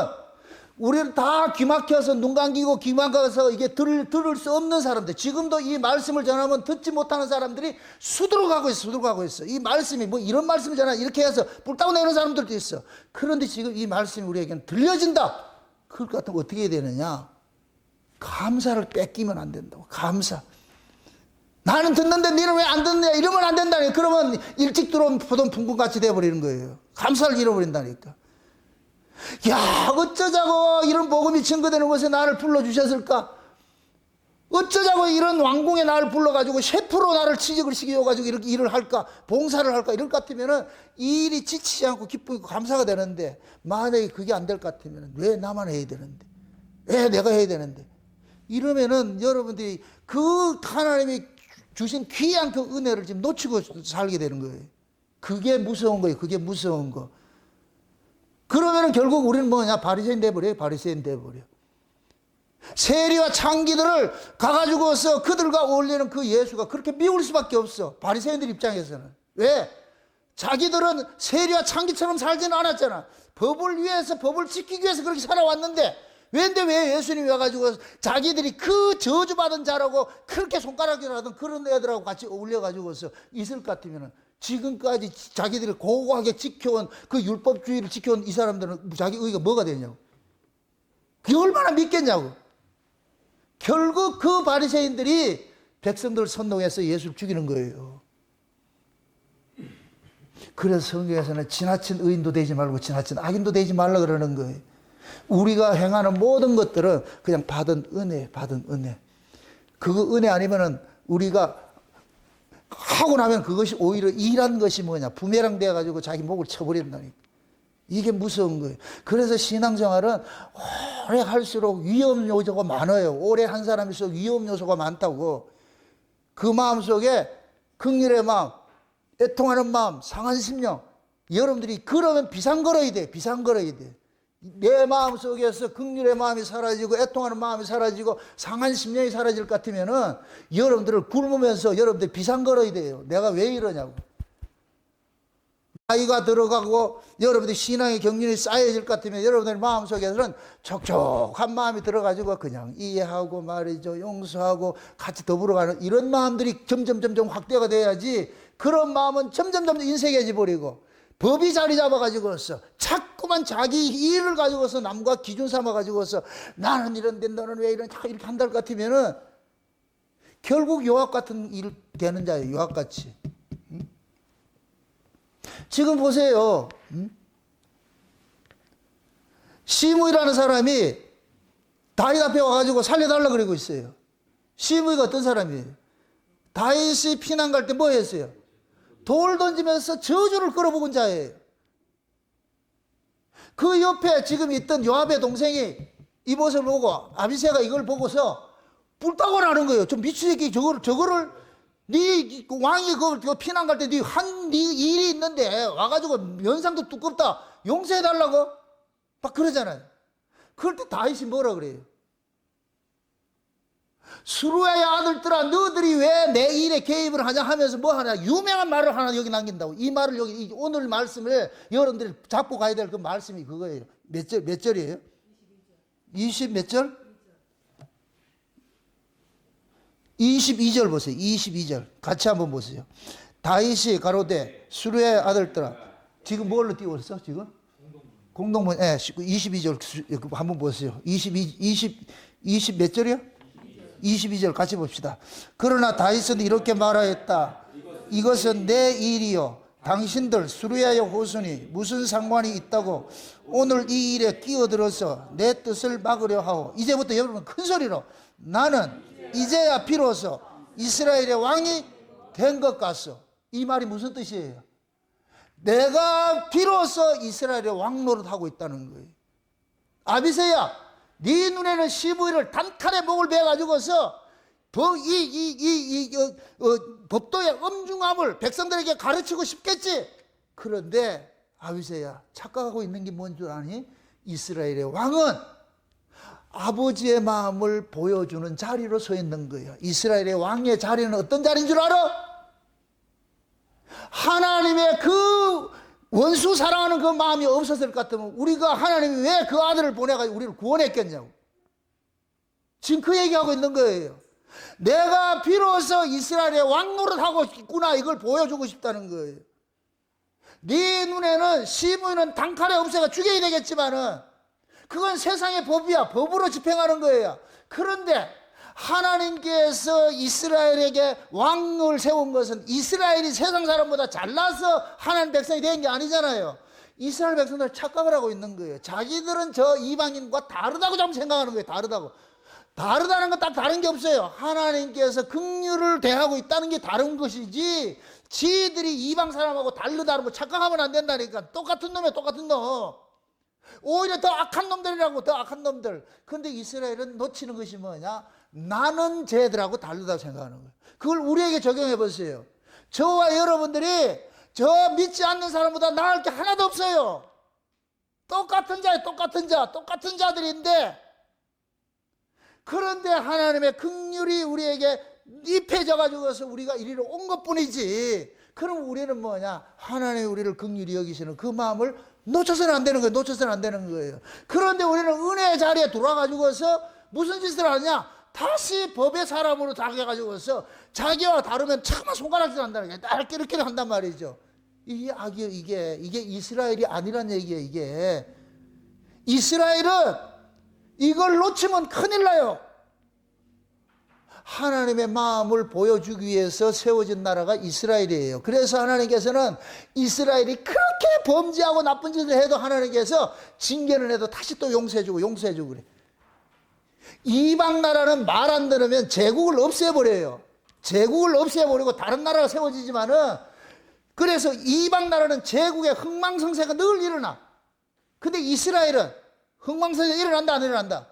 우리는 다 귀 막혀서 눈 감기고 귀 막혀서 이게 들을 수 없는 사람들, 지금도 이 말씀을 전하면 듣지 못하는 사람들이 수두룩하고 있어, 수두룩하고 있어. 이 말씀이 뭐 이런 말씀을 전하 이렇게 해서 불타고 내는 사람들도 있어. 그런데 지금 이 말씀이 우리에게는 들려진다. 그럴 것 같으면 어떻게 해야 되느냐? 감사를 뺏기면 안 된다고. 감사. 나는 듣는데 너는 왜 안 듣느냐? 이러면 안 된다니까. 그러면 일찍 들어온 포동 풍군같이 돼버리는 거예요. 감사를 잃어버린다니까. 야, 어쩌자고 이런 복음이 증거되는 곳에 나를 불러주셨을까? 어쩌자고 이런 왕궁에 나를 불러가지고 셰프로 나를 취직을 시켜가지고 이렇게 일을 할까? 봉사를 할까? 이럴 것 같으면은 이 일이 지치지 않고 기쁘고 감사가 되는데, 만약에 그게 안 될 것 같으면 왜 나만 해야 되는데? 왜 내가 해야 되는데? 이러면은 여러분들이 그 하나님이 주신 귀한 그 은혜를 지금 놓치고 살게 되는 거예요. 그게 무서운 거예요. 그게 무서운 거. 그러면은 결국 우리는 뭐냐? 바리새인 돼버려요. 바리새인 돼버려. 세리와 창기들을 가가지고서 그들과 어울리는 그 예수가 그렇게 미울 수밖에 없어. 바리새인들 입장에서는. 왜? 자기들은 세리와 창기처럼 살지는 않았잖아. 법을 위해서, 법을 지키기 위해서 그렇게 살아왔는데, 왜 예수님이 와가지고 자기들이 그 저주받은 자라고 그렇게 손가락질하던 그런 애들하고 같이 어울려가지고서 있을 것 같으면은, 지금까지 자기들이 고고하게 지켜온 그 율법주의를 지켜온 이 사람들은 자기 의가 뭐가 되냐고. 그게 얼마나 믿겠냐고. 결국 그 바리새인들이 백성들을 선동해서 예수를 죽이는 거예요. 그래서 성경에서는 지나친 의인도 되지 말고 지나친 악인도 되지 말라 그러는 거예요. 우리가 행하는 모든 것들은 그냥 받은 은혜, 받은 은혜. 그 은혜 아니면은 우리가 하고 나면 그것이 오히려 일한 것이 뭐냐, 부메랑 되어가지고 자기 목을 쳐버린다니까. 이게 무서운 거예요. 그래서 신앙생활은 오래 할수록 위험 요소가 많아요. 오래 한 사람일수록 위험 요소가 많다고. 그 마음 속에 긍휼의 마음, 애통하는 마음, 상한 심령. 여러분들이 그러면 비상걸어야 돼. 비상걸어야 돼. 내 마음 속에서 긍휼의 마음이 사라지고 애통하는 마음이 사라지고 상한 심령이 사라질 것 같으면은 여러분들을 굶으면서 여러분들 비상걸어야 돼요. 내가 왜 이러냐고. 나이가 들어가고 여러분들 신앙의 경륜이 쌓여질 것 같으면 여러분들 마음속에서는 촉촉한 마음이 들어가지고 그냥 이해하고 말이죠, 용서하고 같이 더불어가는 이런 마음들이 점점 확대가 돼야지. 그런 마음은 점점 인색해져 버리고 법이 자리 잡아가지고서 자꾸만 자기 일을 가지고서 남과 기준 삼아가지고서 나는 이런데 너는 왜 이런 이렇게 한다 것 같으면은 결국 요압 같은 일 되는 자예요. 요압같이. 지금 보세요. 시므이라는 사람이 다윗 앞에 와가지고 살려달라 그러고 있어요. 시므이가 어떤 사람이에요? 다윗이 피난 갈 때 뭐 했어요? 돌 던지면서 저주를 끌어부은 자예요. 그 옆에 지금 있던 요압의 동생이 이 모습을 보고 아비새가 이걸 보고서 뿔따고 나는 거예요. 좀 미친 새끼 저거를 네 왕이 그 피난 갈 때 네 일이 있는데 와가지고 면상도 두껍다 용서해달라고 막 그러잖아요. 그럴 때 다윗이 뭐라 그래요? 수루야의 아들들아 너희들이 왜 내 일에 개입을 하냐 하면서 뭐 하냐 유명한 말을 하나 여기 남긴다고. 이 말을 여기 오늘 말씀을 여러분들이 잡고 가야 될 그 말씀이 그거예요. 몇 절이에요? 20 몇 절? 22절 보세요. 22절 같이 한번 보세요. 다윗이 가로되 수루야의 아들들아 지금 뭘로 띄웠어 지금? 공동문 22절 한번 보세요. 20 몇 절이요? 22절 같이 봅시다. 그러나 다윗은 이렇게 말하였다. 이것은 내 일이요 당신들 수루야의 호손이 무슨 상관이 있다고 오늘 이 일에 끼어들어서 내 뜻을 막으려 하오. 이제부터 여러분 큰 소리로 나는 이제야 비로소 이스라엘의 왕이 된 것 같소. 이 말이 무슨 뜻이에요? 내가 비로소 이스라엘의 왕 노릇하고 있다는 거예요. 아비새야 네 눈에는 시므이를 단칼에 목을 베어가지고서 법도의 엄중함을 백성들에게 가르치고 싶겠지. 그런데 아비새야 착각하고 있는 게 뭔 줄 아니? 이스라엘의 왕은 아버지의 마음을 보여주는 자리로 서 있는 거예요. 이스라엘의 왕의 자리는 어떤 자리인 줄 알아? 하나님의 그 원수 사랑하는 그 마음이 없었을 것 같으면 우리가 하나님이 왜 그 아들을 보내가지고 우리를 구원했겠냐고. 지금 그 얘기하고 있는 거예요. 내가 비로소 이스라엘의 왕 노릇하고 있구나 이걸 보여주고 싶다는 거예요. 네 눈에는 시므이는 단칼에 없애가 죽여야 되겠지만은 그건 세상의 법이야. 법으로 집행하는 거예요. 그런데 하나님께서 이스라엘에게 왕을 세운 것은 이스라엘이 세상 사람보다 잘나서 하나님 백성이 된 게 아니잖아요. 이스라엘 백성들 착각을 하고 있는 거예요. 자기들은 저 이방인과 다르다고 좀 생각하는 거예요. 다르다는 건 딱 다른 게 없어요. 하나님께서 긍휼을 대하고 있다는 게 다른 것이지 지들이 이방 사람하고 다르다는 거 착각하면 안 된다니까. 똑같은 놈이야 똑같은 놈. 오히려 더 악한 놈들이라고. 더 악한 놈들. 그런데 이스라엘은 놓치는 것이 뭐냐? 나는 쟤들하고 다르다고 생각하는 거예요. 그걸 우리에게 적용해 보세요. 저와 여러분들이 저 믿지 않는 사람보다 나을 게 하나도 없어요. 똑같은 자예요. 똑같은 자들인데 그런데 하나님의 긍휼이 우리에게 입혀져 가지고서 우리가 이리로 온 것뿐이지. 그럼 우리는 뭐냐? 하나님이 우리를 긍휼히 여기시는 그 마음을 놓쳐서는 안 되는 거예요. 그런데 우리는 은혜의 자리에 돌아가지고서 무슨 짓을 하냐? 다시 법의 사람으로 당해가지고서 자기와 다르면 차마 손가락질 한다는 게 이렇게 한단 말이죠. 이게 악이에요. 이게 이스라엘이 아니란 얘기예요. 이게 이스라엘은 이걸 놓치면 큰일 나요. 하나님의 마음을 보여주기 위해서 세워진 나라가 이스라엘이에요. 그래서 하나님께서는 이스라엘이 그렇게 범죄하고 나쁜 짓을 해도 하나님께서 징계를 해도 다시 또 용서해주고 그래. 이방 나라는 말 안 들으면 제국을 없애버려요. 제국을 없애버리고 다른 나라가 세워지지만은 그래서 이방 나라는 제국의 흥망성쇠가 늘 일어나. 근데 이스라엘은 흥망성쇠가 일어난다 안 일어난다?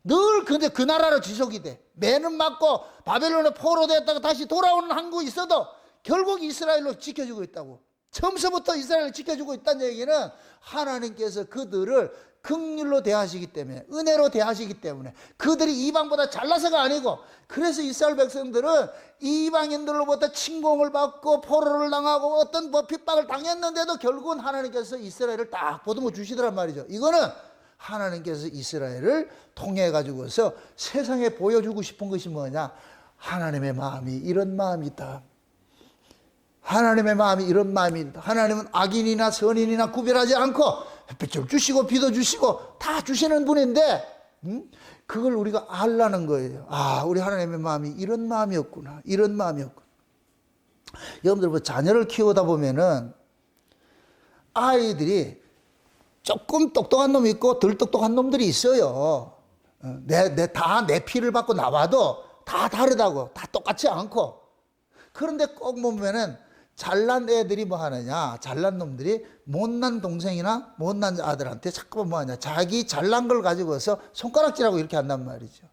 늘 근데 그 나라로 지속이 돼. 매는 맞고 바벨론에 포로됐다가 다시 돌아오는 한국이 있어도 결국 이스라엘로 지켜주고 있다고. 처음서부터 이스라엘을 지켜주고 있다는 얘기는 하나님께서 그들을 긍휼로 대하시기 때문에, 은혜로 대하시기 때문에, 그들이 이방보다 잘나서가 아니고, 그래서 이스라엘 백성들은 이방인들로부터 침공을 받고 포로를 당하고 어떤 뭐 핍박을 당했는데도 결국은 하나님께서 이스라엘을 딱 보듬어 주시더란 말이죠. 이거는 하나님께서 이스라엘을 통해 가지고서 세상에 보여주고 싶은 것이 뭐냐? 하나님의 마음이 이런 마음이다. 하나님의 마음이 이런 마음이다. 하나님은 악인이나 선인이나 구별하지 않고 햇빛을 주시고 비도 주시고 다 주시는 분인데 그걸 우리가 알라는 거예요. 아, 우리 하나님의 마음이 이런 마음이었구나. 이런 마음이었구나. 여러분들 뭐 자녀를 키우다 보면은 아이들이 조금 똑똑한 놈이 있고 덜 똑똑한 놈들이 있어요. 내 피를 받고 나와도 다 다르다고, 다 똑같지 않고. 그런데 꼭 보면은 잘난 애들이 뭐 하느냐, 잘난 놈들이 못난 동생이나 못난 아들한테 자꾸만 뭐 하냐, 자기 잘난 걸 가지고서 손가락질하고 이렇게 한단 말이죠.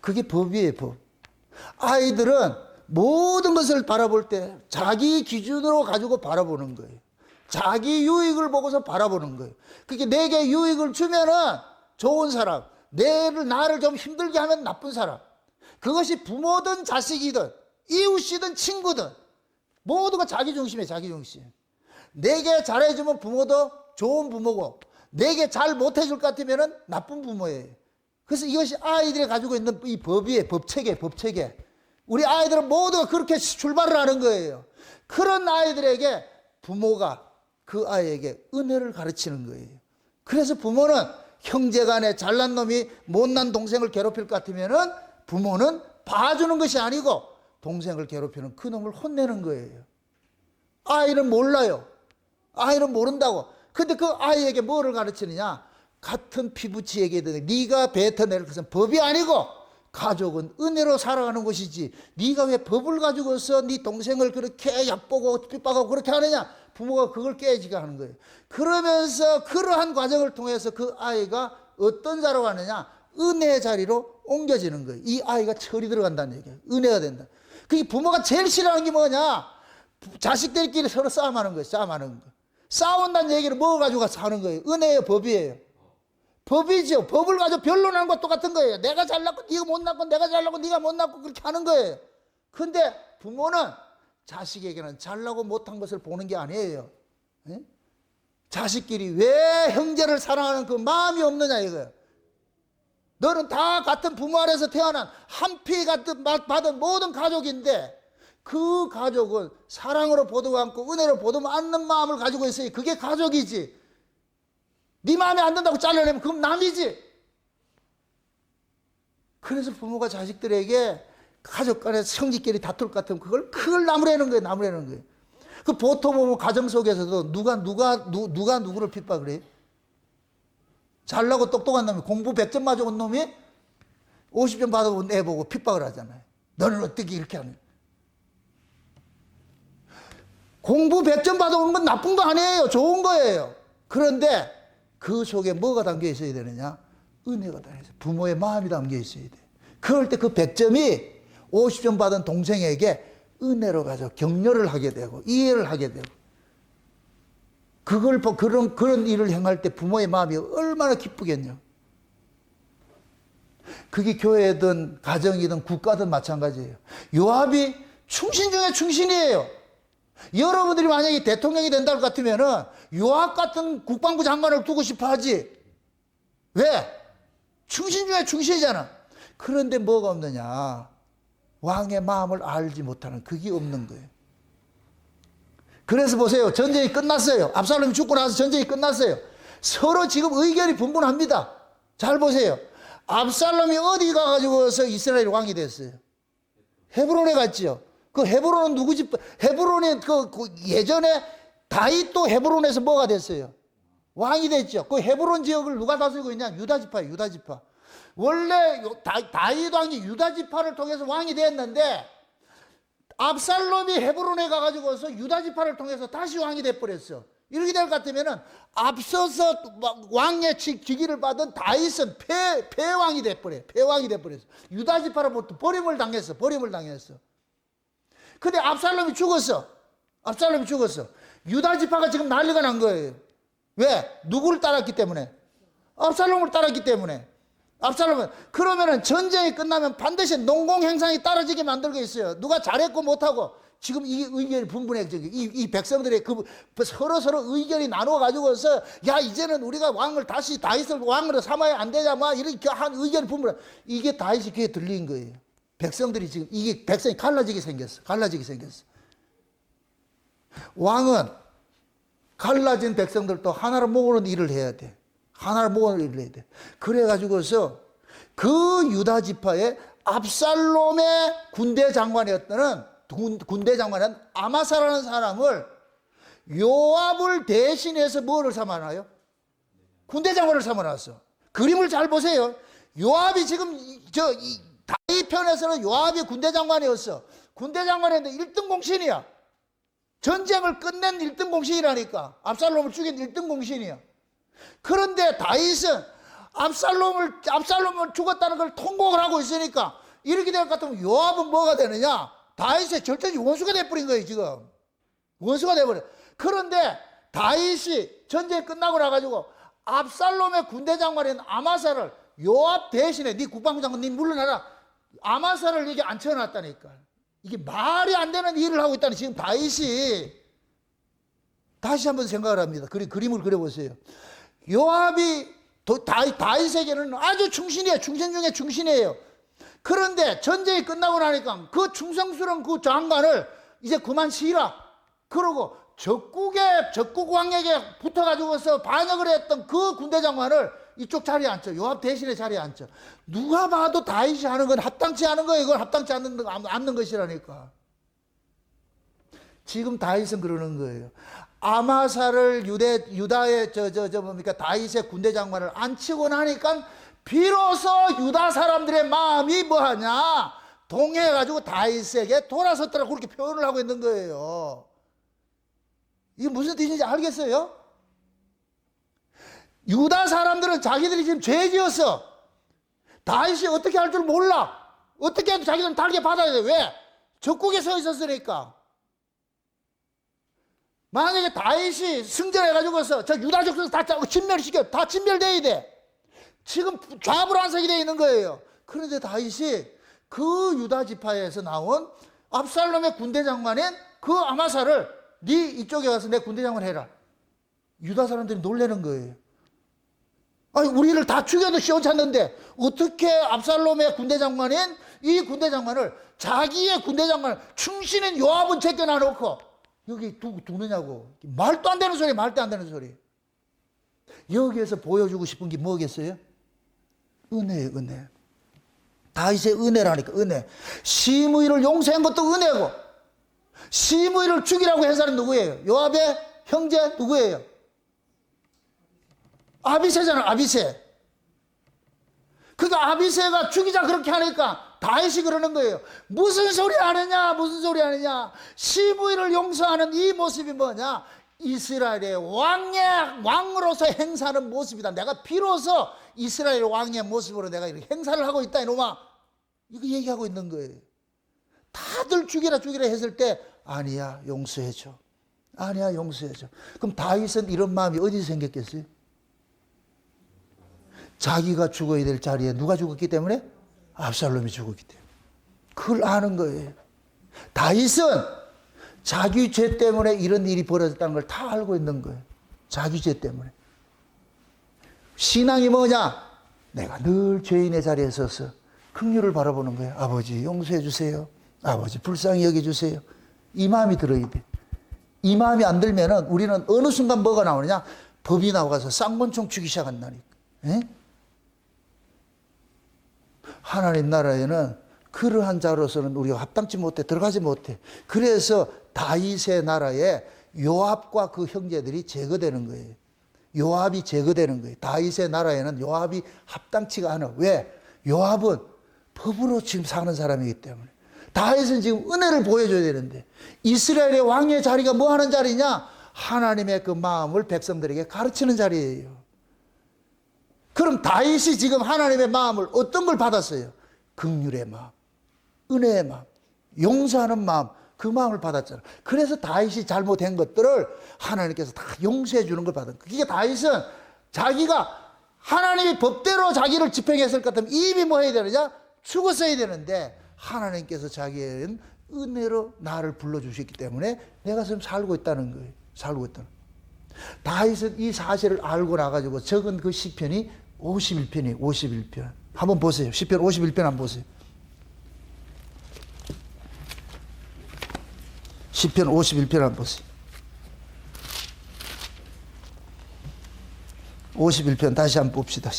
그게 법이에요, 법. 아이들은 모든 것을 바라볼 때 자기 기준으로 가지고 바라보는 거예요. 자기 유익을 보고서 바라보는 거예요. 그게 내게 유익을 주면은 좋은 사람, 나를 좀 힘들게 하면 나쁜 사람. 그것이 부모든 자식이든 이웃이든 친구든 모두가 자기 중심이에요, 자기 중심. 내게 잘해주면 부모도 좋은 부모고, 내게 잘 못해줄 것 같으면 나쁜 부모예요. 그래서 이것이 아이들이 가지고 있는 이 법이에요, 법체계. 우리 아이들은 모두가 그렇게 출발을 하는 거예요. 그런 아이들에게 부모가 그 아이에게 은혜를 가르치는 거예요. 그래서 부모는 형제간에 잘난 놈이 못난 동생을 괴롭힐 것 같으면은 부모는 봐주는 것이 아니고 동생을 괴롭히는 그 놈을 혼내는 거예요. 아이는 몰라요. 아이는 모른다고. 근데 그 아이에게 뭐를 가르치느냐? 같은 피부치에게 네가 뱉어낼 것은 법이 아니고 가족은 은혜로 살아가는 것이지, 네가 왜 법을 가지고서 네 동생을 그렇게 얕보고 핍박하고 그렇게 하느냐? 부모가 그걸 깨지게 하는 거예요. 그러면서 그러한 과정을 통해서 그 아이가 어떤 자로 가느냐? 은혜의 자리로 옮겨지는 거예요. 이 아이가 철이 들어간다는 얘기예요. 은혜가 된다. 그게 부모가 제일 싫어하는 게 뭐냐? 자식들끼리 서로 싸움하는 거예요. 싸움하는 거. 싸운다는 얘기를 뭐 가지고 가서 하는 거예요? 은혜예요, 법이에요. 법이죠. 법을 가지고 변론하는 것도 똑같은 거예요. 내가 잘났고 네가 못났고, 내가 잘났고 네가 못났고, 그렇게 하는 거예요. 근데 부모는 자식에게는 잘나고 못한 것을 보는 게 아니에요. 에? 자식끼리 왜 형제를 사랑하는 그 마음이 없느냐 이거예요. 너는 다 같은 부모 아래서 태어난 한 피 같은 받은 모든 가족인데, 그 가족은 사랑으로 보듬어 안고 은혜로 보듬어 안는 마음을 가지고 있어요. 그게 가족이지. 네 마음에 안 든다고 잘라내면 그건 남이지. 그래서 부모가 자식들에게 가족 간에 형제끼리 다툴 것 같으면 그걸 나무라는 거예요. 나무라는 거예요. 그 보통 보면 가정 속에서도 누가 누구를 핍박을 해요? 잘나고 똑똑한 놈이 공부 100점 맞아온 놈이 50점 받아온 애 보고 핍박을 하잖아요. 너는 어떻게 이렇게 하냐? 공부 100점 받아오는 건 나쁜 거 아니에요. 좋은 거예요. 그런데 그 속에 뭐가 담겨 있어야 되느냐? 은혜가 담겨 있어요. 부모의 마음이 담겨 있어야 돼. 그럴 때 그 100점이 50점 받은 동생에게 은혜로 가서 격려를 하게 되고 이해를 하게 되고, 그런 일을 행할 때 부모의 마음이 얼마나 기쁘겠냐. 그게 교회든 가정이든 국가든 마찬가지예요. 요압이 충신 중에 충신이에요. 여러분들이 만약에 대통령이 된다 것 같으면은 요압 같은 국방부 장관을 두고 싶어 하지. 왜? 충신 중에 충신이잖아. 그런데 뭐가 없느냐? 왕의 마음을 알지 못하는, 그게 없는 거예요. 그래서 보세요. 전쟁이 끝났어요. 압살롬이 죽고 나서 전쟁이 끝났어요. 서로 지금 의견이 분분합니다. 잘 보세요. 압살롬이 어디 가가지고서 이스라엘 왕이 됐어요? 헤브론에 갔죠. 그 헤브론은 누구 집? 헤브론에 그 예전에 다윗도 헤브론에서 뭐가 됐어요? 왕이 됐죠. 그 헤브론 지역을 누가 다스리고 있냐? 유다 지파예요. 유다 지파. 원래 다윗 왕이 유다 지파를 통해서 왕이 됐는데, 압살롬이 헤브론에 가가지고서 유다 지파를 통해서 다시 왕이 돼버렸어. 이렇게 될 것 같으면은 앞서서 왕의 직위를 받은 다윗은 패왕이 돼버려요. 패왕이 돼버렸어. 유다 지파로부터 버림을 당했어. 근데 압살롬이 죽었어. 유다 지파가 지금 난리가 난 거예요. 왜? 누구를 따랐기 때문에? 압살롬을 따랐기 때문에. 압살롬은, 그러면은 전쟁이 끝나면 반드시 농공행상이 떨어지게 만들고 있어요. 누가 잘했고 못하고. 지금 이 의견이 분분해. 이 백성들의 서로 의견이 나눠가지고서, 야, 이제는 우리가 다시 다윗을 왕으로 삼아야 안 되냐, 이렇게 한 의견이 분분해. 이게 다윗이 귀에 들린 거예요. 백성들이 지금, 이게 백성이 갈라지게 생겼어. 왕은 갈라진 백성들도 하나로 모으는 일을 해야 돼. 그래가지고서 그 유다 지파의 압살롬의 군대 장관이었던 아마사라는 사람을 요압을 대신해서 뭐를 삼아놔요? 군대 장관을 삼아놨어. 그림을 잘 보세요. 요압이 지금 다윗 편에서는 요압이 군대 장관이었어. 군대 장관인데 1등 공신이야. 전쟁을 끝낸 1등 공신이라니까. 압살롬을 죽인 1등 공신이야. 그런데 다윗은 압살롬을 죽었다는 걸 통곡을 하고 있으니까 이렇게 될 것 같으면 요압은 뭐가 되느냐? 다윗의 절대적 원수가 돼버린 거예요, 지금. 원수가 돼버려. 그런데 다윗이 전쟁이 끝나고 나가지고 압살롬의 군대 장관인 아마사를 요압 대신에 네 국방부 장관 네 물러나라. 아마사를 여기 앉혀놨다니까. 이게 말이 안 되는 일을 하고 있다는 지금 다윗이. 다시 한번 생각을 합니다. 그림을 그려보세요. 요압이 다윗에게는 아주 충신이에요. 충신 중에 충신이에요. 그런데 전쟁이 끝나고 나니까 그 충성스러운 그 장관을 이제 그만 쉬라. 그러고 적국 왕에게 붙어가지고서 반역을 했던 그 군대 장관을 이쪽 자리에 앉혀. 요압 대신에 자리에 앉혀. 누가 봐도 다윗이 하는 건 합당치 않은 거예요. 이건 합당치 않는 것이라니까. 지금 다윗은 그러는 거예요. 아마사를 유다의 다윗의 군대 장관을 앉히고 나니까 비로소 유다 사람들의 마음이 뭐하냐? 동해가지고 다윗에게 돌아섰더라. 그렇게 표현을 하고 있는 거예요. 이게 무슨 뜻인지 알겠어요? 유다 사람들은 자기들이 지금 죄 지었어. 다윗이 어떻게 할 줄 몰라. 어떻게 해도 자기들은 달게 받아야 돼. 왜? 적국에 서 있었으니까. 만약에 다윗이 승전해가지고서 저 유다 족속 다 진멸시켜. 다 진멸돼야 돼. 지금 좌불안석이 되어 있는 거예요. 그런데 다윗이 그 유다 지파에서 나온 압살롬의 군대 장관인 그 아마사를 네 이쪽에 가서 내 군대 장관 해라. 유다 사람들이 놀라는 거예요. 아니 우리를 다 죽여도 시원찮는데 어떻게 압살롬의 군대 장관인 이 군대 장관을 자기의 군대 장관 충신인 요압은 제껴놔 놓고 여기 두느냐고. 말도 안 되는 소리. 말도 안 되는 소리. 여기에서 보여주고 싶은 게 뭐겠어요? 은혜예요. 은혜. 다윗의 은혜라니까. 은혜. 시므이를 용서한 것도 은혜고 시므이를 죽이라고 한 사람이 누구예요? 요압의 형제 누구예요? 아비새잖아. 아비새. 그러니까 아비새가 죽이자 그렇게 하니까 다윗이 그러는 거예요. 무슨 소리 하느냐? 무슨 소리 하느냐? 시므이를 용서하는 이 모습이 뭐냐? 이스라엘의 왕으로서 행사하는 모습이다. 내가 비로소 이스라엘 왕의 모습으로 내가 이렇게 행사를 하고 있다. 이놈아. 이거 얘기하고 있는 거예요. 다들 죽이라 했을 때 아니야 용서해줘. 아니야 용서해줘. 그럼 다윗은 이런 마음이 어디서 생겼겠어요? 자기가 죽어야 될 자리에 누가 죽었기 때문에? 압살롬이 죽었기 때문에. 그걸 아는 거예요. 다윗은 자기 죄 때문에 이런 일이 벌어졌다는 걸 다 알고 있는 거예요. 자기 죄 때문에. 신앙이 뭐냐? 내가 늘 죄인의 자리에 서서 긍휼을 바라보는 거예요. 아버지 용서해 주세요. 아버지 불쌍히 여겨주세요. 이 마음이 들어야 돼. 이 마음이 안 들면은 우리는 어느 순간 뭐가 나오느냐? 법이 나와서 쌍권총 치기 시작한다니까. 에? 하나님 나라에는 그러한 자로서는 우리가 합당치 못해. 들어가지 못해. 그래서 다윗의 나라에 요압과 그 형제들이 제거되는 거예요. 요압이 제거되는 거예요. 다윗의 나라에는 요압이 합당치가 않아. 왜? 요압은 법으로 지금 사는 사람이기 때문에. 다윗은 지금 은혜를 보여줘야 되는데 이스라엘의 왕의 자리가 뭐 하는 자리냐? 하나님의 그 마음을 백성들에게 가르치는 자리예요. 그럼 다윗이 지금 하나님의 마음을 어떤 걸 받았어요? 긍휼의 마음, 은혜의 마음, 용서하는 마음, 그 마음을 받았잖아요. 그래서 다윗이 잘못한 것들을 하나님께서 다 용서해 주는 걸 받은 거예요. 그게 다윗은 자기가 하나님이 법대로 자기를 집행했을 것 같으면 이미 뭐 해야 되느냐? 죽었어야 되는데 하나님께서 자기의 은혜로 나를 불러주셨기 때문에 내가 지금 살고 있다는 거예요. 살고 있다는 거예요. 다윗은 이 사실을 알고 나가지고 적은 그 시편이 51편이에요. 51편. 한번 보세요. 시편 51편 한번 보세요. 시편 51편 한번 보세요. 51편 다시 한번 봅시다.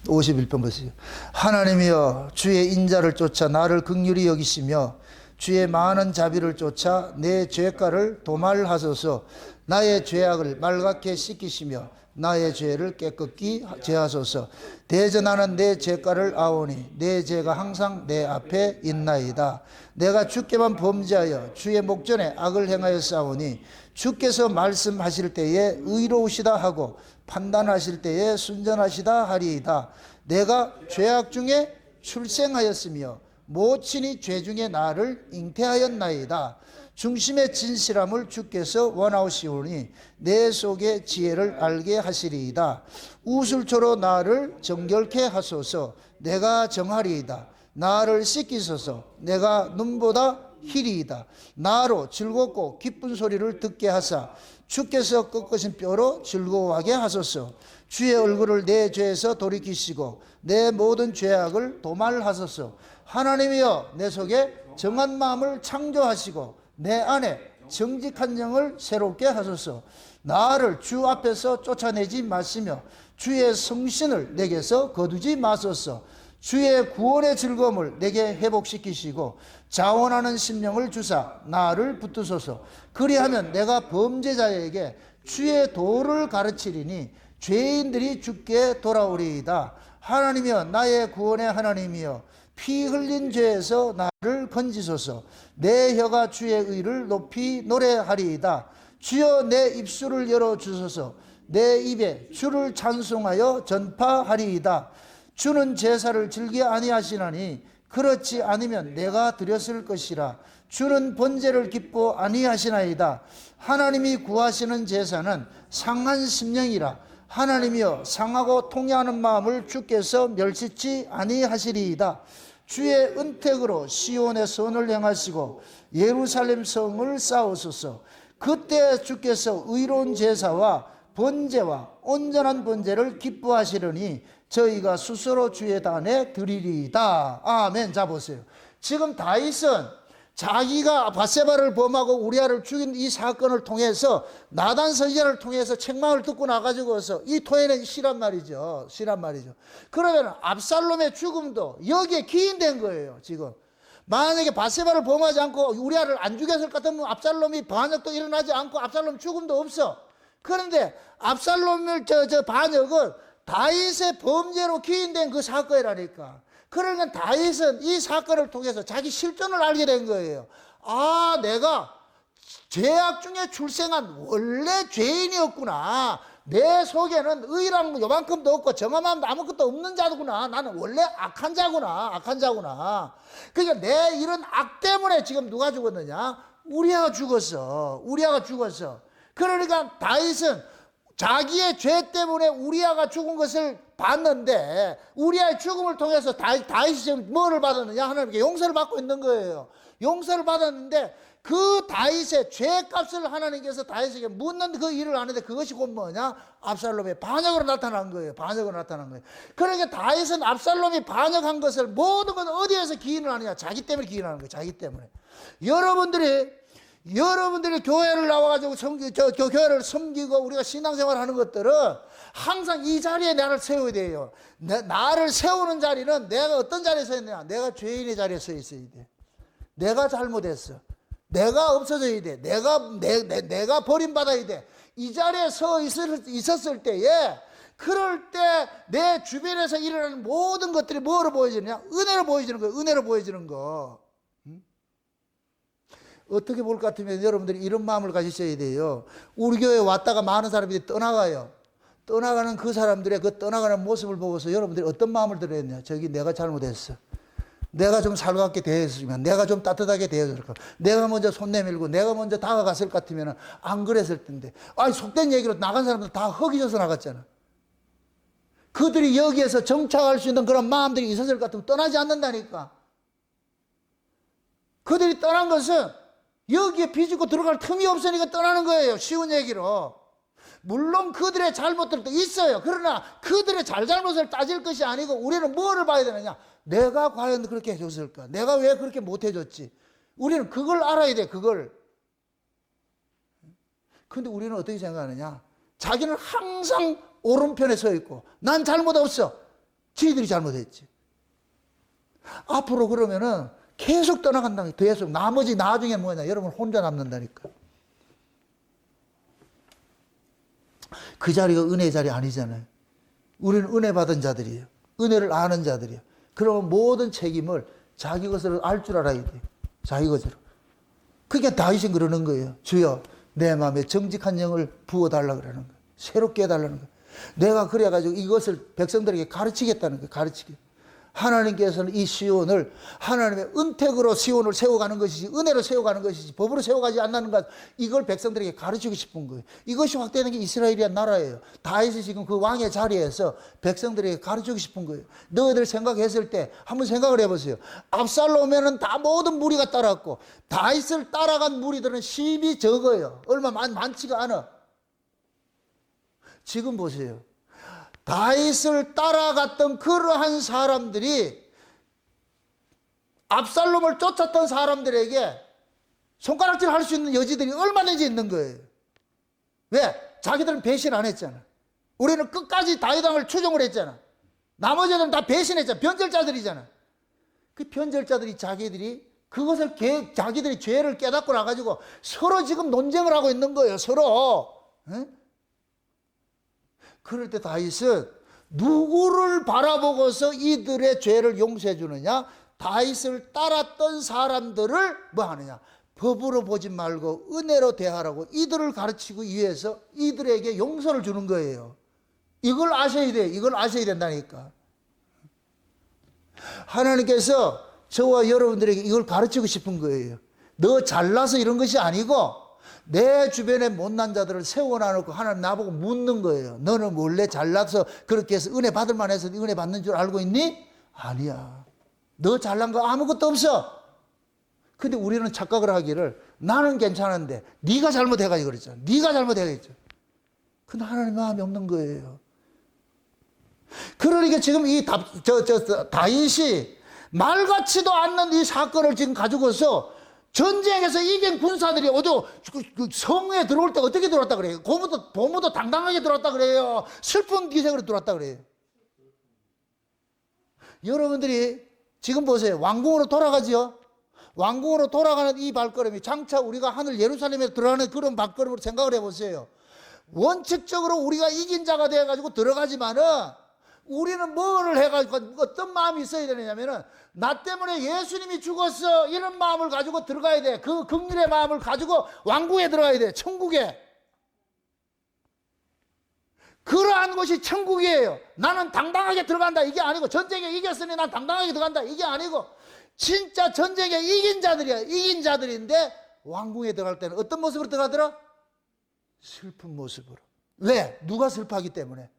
51편 보세요. 하나님이여 주의 인자를 쫓아 나를 긍휼히 여기시며 주의 많은 자비를 쫓아 내 죄가를 도말하소서. 나의 죄악을 말갛게 씻기시며 나의 죄를 깨끗이 제하소서. 대전하는 내 죄가를 아오니 내 죄가 항상 내 앞에 있나이다. 내가 주께만 범죄하여 주의 목전에 악을 행하여 싸우니 주께서 말씀하실 때에 의로우시다 하고 판단하실 때에 순전하시다 하리이다. 내가 죄악 중에 출생하였으며 모친이 죄 중에 나를 잉태하였나이다. 중심의 진실함을 주께서 원하시오니 내 속의 지혜를 알게 하시리이다. 우술초로 나를 정결케 하소서. 내가 정하리이다. 나를 씻기소서. 내가 눈보다 희리이다. 나로 즐겁고 기쁜 소리를 듣게 하사 주께서 꺾으신 뼈로 즐거워하게 하소서. 주의 얼굴을 내 죄에서 돌이키시고 내 모든 죄악을 도말하소서. 하나님이여 내 속에 정한 마음을 창조하시고 내 안에 정직한 영을 새롭게 하소서. 나를 주 앞에서 쫓아내지 마시며 주의 성신을 내게서 거두지 마소서. 주의 구원의 즐거움을 내게 회복시키시고 자원하는 심령을 주사 나를 붙드소서. 그리하면 내가 범죄자에게 주의 도를 가르치리니 죄인들이 주께 돌아오리이다. 하나님이여 나의 구원의 하나님이여 피 흘린 죄에서 나를 건지소서. 내 혀가 주의 의를 높이 노래하리이다. 주여 내 입술을 열어주소서. 내 입에 주를 찬송하여 전파하리이다. 주는 제사를 즐겨 아니하시나니 그렇지 않으면 내가 드렸을 것이라. 주는 번제를 기뻐 아니하시나이다. 하나님이 구하시는 제사는 상한 심령이라. 하나님이여 상하고 통회하는 마음을 주께서 멸시치 아니하시리이다. 주의 은택으로 시온의 선을 행하시고 예루살렘 성을 쌓으소서. 그때 주께서 의로운 제사와 번제와 온전한 번제를 기뻐하시려니 저희가 스스로 주의 단에 드리리이다. 아멘. 자 보세요. 지금 다윗은 자기가 밧세바를 범하고 우리아를 죽인 이 사건을 통해서 나단 선지자를 통해서 책망을 듣고 나가지고서 이 토해낸 시란 말이죠. 시란 말이죠. 그러면 압살롬의 죽음도 여기에 기인된 거예요. 지금 만약에 밧세바를 범하지 않고 우리아를 안 죽였을 것 같으면 압살롬이 반역도 일어나지 않고 압살롬 죽음도 없어. 그런데 압살롬의 반역은 다윗의 범죄로 기인된 그 사건이라니까. 그러니까 다윗은 이 사건을 통해서 자기 실존을 알게 된 거예요. 아, 내가 죄악 중에 출생한 원래 죄인이었구나. 내 속에는 의라는 거 요만큼도 없고 정함함도 아무것도 없는 자구나. 나는 원래 악한 자구나. 그러니까 내 이런 악 때문에 지금 누가 죽었느냐? 우리아가 죽었어. 그러니까 다윗은 자기의 죄 때문에 우리아가 죽은 것을 봤는데 우리아의 죽음을 통해서 다윗이 지금 뭐를 받았느냐? 하나님께 용서를 받고 있는 거예요. 용서를 받았는데 그 다윗의 죄값을 하나님께서 다윗에게 묻는 그 일을 하는데 그것이 곧 뭐냐? 압살롬의 반역으로 나타난 거예요. 그러니까 다윗은 압살롬이 반역한 것을 모든 건 어디에서 기인을 하느냐? 자기 때문에 기인하는 거예요. 자기 때문에. 여러분들이 교회를 나와가지고 교회를 섬기고 우리가 신앙생활 하는 것들은 항상 이 자리에 나를 세워야 돼요. 나를 세우는 자리는 내가 어떤 자리에 서 있느냐? 내가 죄인의 자리에 서 있어야 돼. 내가 잘못했어. 내가 없어져야 돼. 내가 버림받아야 돼. 이 자리에 서 있었을 때에 그럴 때 내 주변에서 일어나는 모든 것들이 뭐로 보여지느냐? 은혜로 보여지는 거. 어떻게 볼 것 같으면 여러분들이 이런 마음을 가지셔야 돼요. 우리 교회에 왔다가 많은 사람들이 떠나가요. 떠나가는 그 사람들의 그 떠나가는 모습을 보고서 여러분들이 어떤 마음을 들어야 했냐? 저기 내가 잘못했어. 내가 좀 살갑게 대했으면, 내가 좀 따뜻하게 대해줄 거. 내가 먼저 손 내밀고 내가 먼저 다가갔을 것 같으면 안 그랬을 텐데. 아니, 속된 얘기로 나간 사람들 다 허기져서 나갔잖아. 그들이 여기에서 정착할 수 있는 그런 마음들이 있었을 것 같으면 떠나지 않는다니까. 그들이 떠난 것은 여기에 비집고 들어갈 틈이 없으니까 떠나는 거예요. 쉬운 얘기로. 물론 그들의 잘못들도 있어요. 그러나 그들의 잘잘못을 따질 것이 아니고 우리는 뭐를 봐야 되느냐? 내가 과연 그렇게 해줬을까? 내가 왜 그렇게 못해줬지? 우리는 그걸 알아야 돼. 그걸. 근데 우리는 어떻게 생각하느냐? 자기는 항상 오른편에 서 있고 난 잘못 없어. 지들이 잘못했지. 앞으로 그러면은 계속 떠나간다니까. 계속. 나중에 뭐냐. 여러분 혼자 남는다니까. 그 자리가 은혜의 자리 아니잖아요. 우리는 은혜 받은 자들이에요. 은혜를 아는 자들이에요. 그러면 모든 책임을 자기 것을 알 줄 알아야 돼요. 자기 것으로. 그러니까 다윗은 그러는 거예요. 주여 내 마음에 정직한 영을 부어달라 그러는 거예요. 새롭게 해달라는 거예요. 내가 그래가지고 이것을 백성들에게 가르치겠다는 거예요. 가르치게. 하나님께서는 이 시온을 하나님의 은택으로 시온을 세워가는 것이지 은혜로 세워가는 것이지 법으로 세워가지 않는 것, 이걸 백성들에게 가르치고 싶은 거예요. 이것이 확대되는 게 이스라엘이란 나라예요. 다윗이 지금 그 왕의 자리에서 백성들에게 가르치고 싶은 거예요. 너희들 생각했을 때 한번 생각을 해보세요. 압살롬에는 다 모든 무리가 따랐고 다윗을 따라간 무리들은 심히 적어요. 얼마 많지가 않아. 지금 보세요. 다윗을 따라갔던 그러한 사람들이 압살롬을 쫓았던 사람들에게 손가락질 할 수 있는 여지들이 얼마든지 있는 거예요. 왜? 자기들은 배신 안 했잖아. 우리는 끝까지 다윗 왕을 추종을 했잖아. 나머지 애들은 다 배신했잖아. 변절자들이잖아. 그 변절자들이 자기들이 그것을 자기들이 죄를 깨닫고 나가지고 서로 지금 논쟁을 하고 있는 거예요. 서로. 에? 그럴 때 다윗은 누구를 바라보고서 이들의 죄를 용서해 주느냐? 다윗을 따랐던 사람들을 뭐 하느냐? 법으로 보지 말고 은혜로 대하라고 이들을 가르치기 위해서 이들에게 용서를 주는 거예요. 이걸 아셔야 돼. 이걸 아셔야 된다니까. 하나님께서 저와 여러분들에게 이걸 가르치고 싶은 거예요. 너 잘나서 이런 것이 아니고 내 주변에 못난 자들을 세워놔놓고 하나님 나보고 묻는 거예요. 너는 원래 잘나서 그렇게 해서 은혜 받을 만해서 은혜 받는 줄 알고 있니? 아니야. 너 잘난 거 아무것도 없어. 근데 우리는 착각을 하기를 나는 괜찮은데 네가 잘못해가지고 그랬잖아. 네가 잘못해가지고. 근데 하나님 마음이 없는 거예요. 그러니까 지금 이 다윗이 말 같지도 않는 이 사건을 지금 가지고서 전쟁에서 이긴 군사들이 그 성에 들어올 때 어떻게 들어왔다 그래요? 고무도 당당하게 들어왔다 그래요. 슬픈 기색으로 들어왔다 그래요. 여러분들이 지금 보세요. 왕궁으로 돌아가지요. 왕궁으로 돌아가는 이 발걸음이 장차 우리가 하늘 예루살렘에 들어가는 그런 발걸음으로 생각을 해보세요. 원칙적으로 우리가 이긴 자가 되어가지고 들어가지만은 우리는 뭐를 해가지고 어떤 마음이 있어야 되느냐면은 나 때문에 예수님이 죽었어 이런 마음을 가지고 들어가야 돼. 그 긍휼의 마음을 가지고 왕궁에 들어가야 돼. 천국에. 그러한 것이 천국이에요. 나는 당당하게 들어간다 이게 아니고 전쟁에 이겼으니 난 당당하게 들어간다 이게 아니고 진짜 전쟁에 이긴 자들이야. 이긴 자들인데 왕궁에 들어갈 때는 어떤 모습으로 들어가더라? 슬픈 모습으로. 왜? 누가 슬퍼하기 때문에?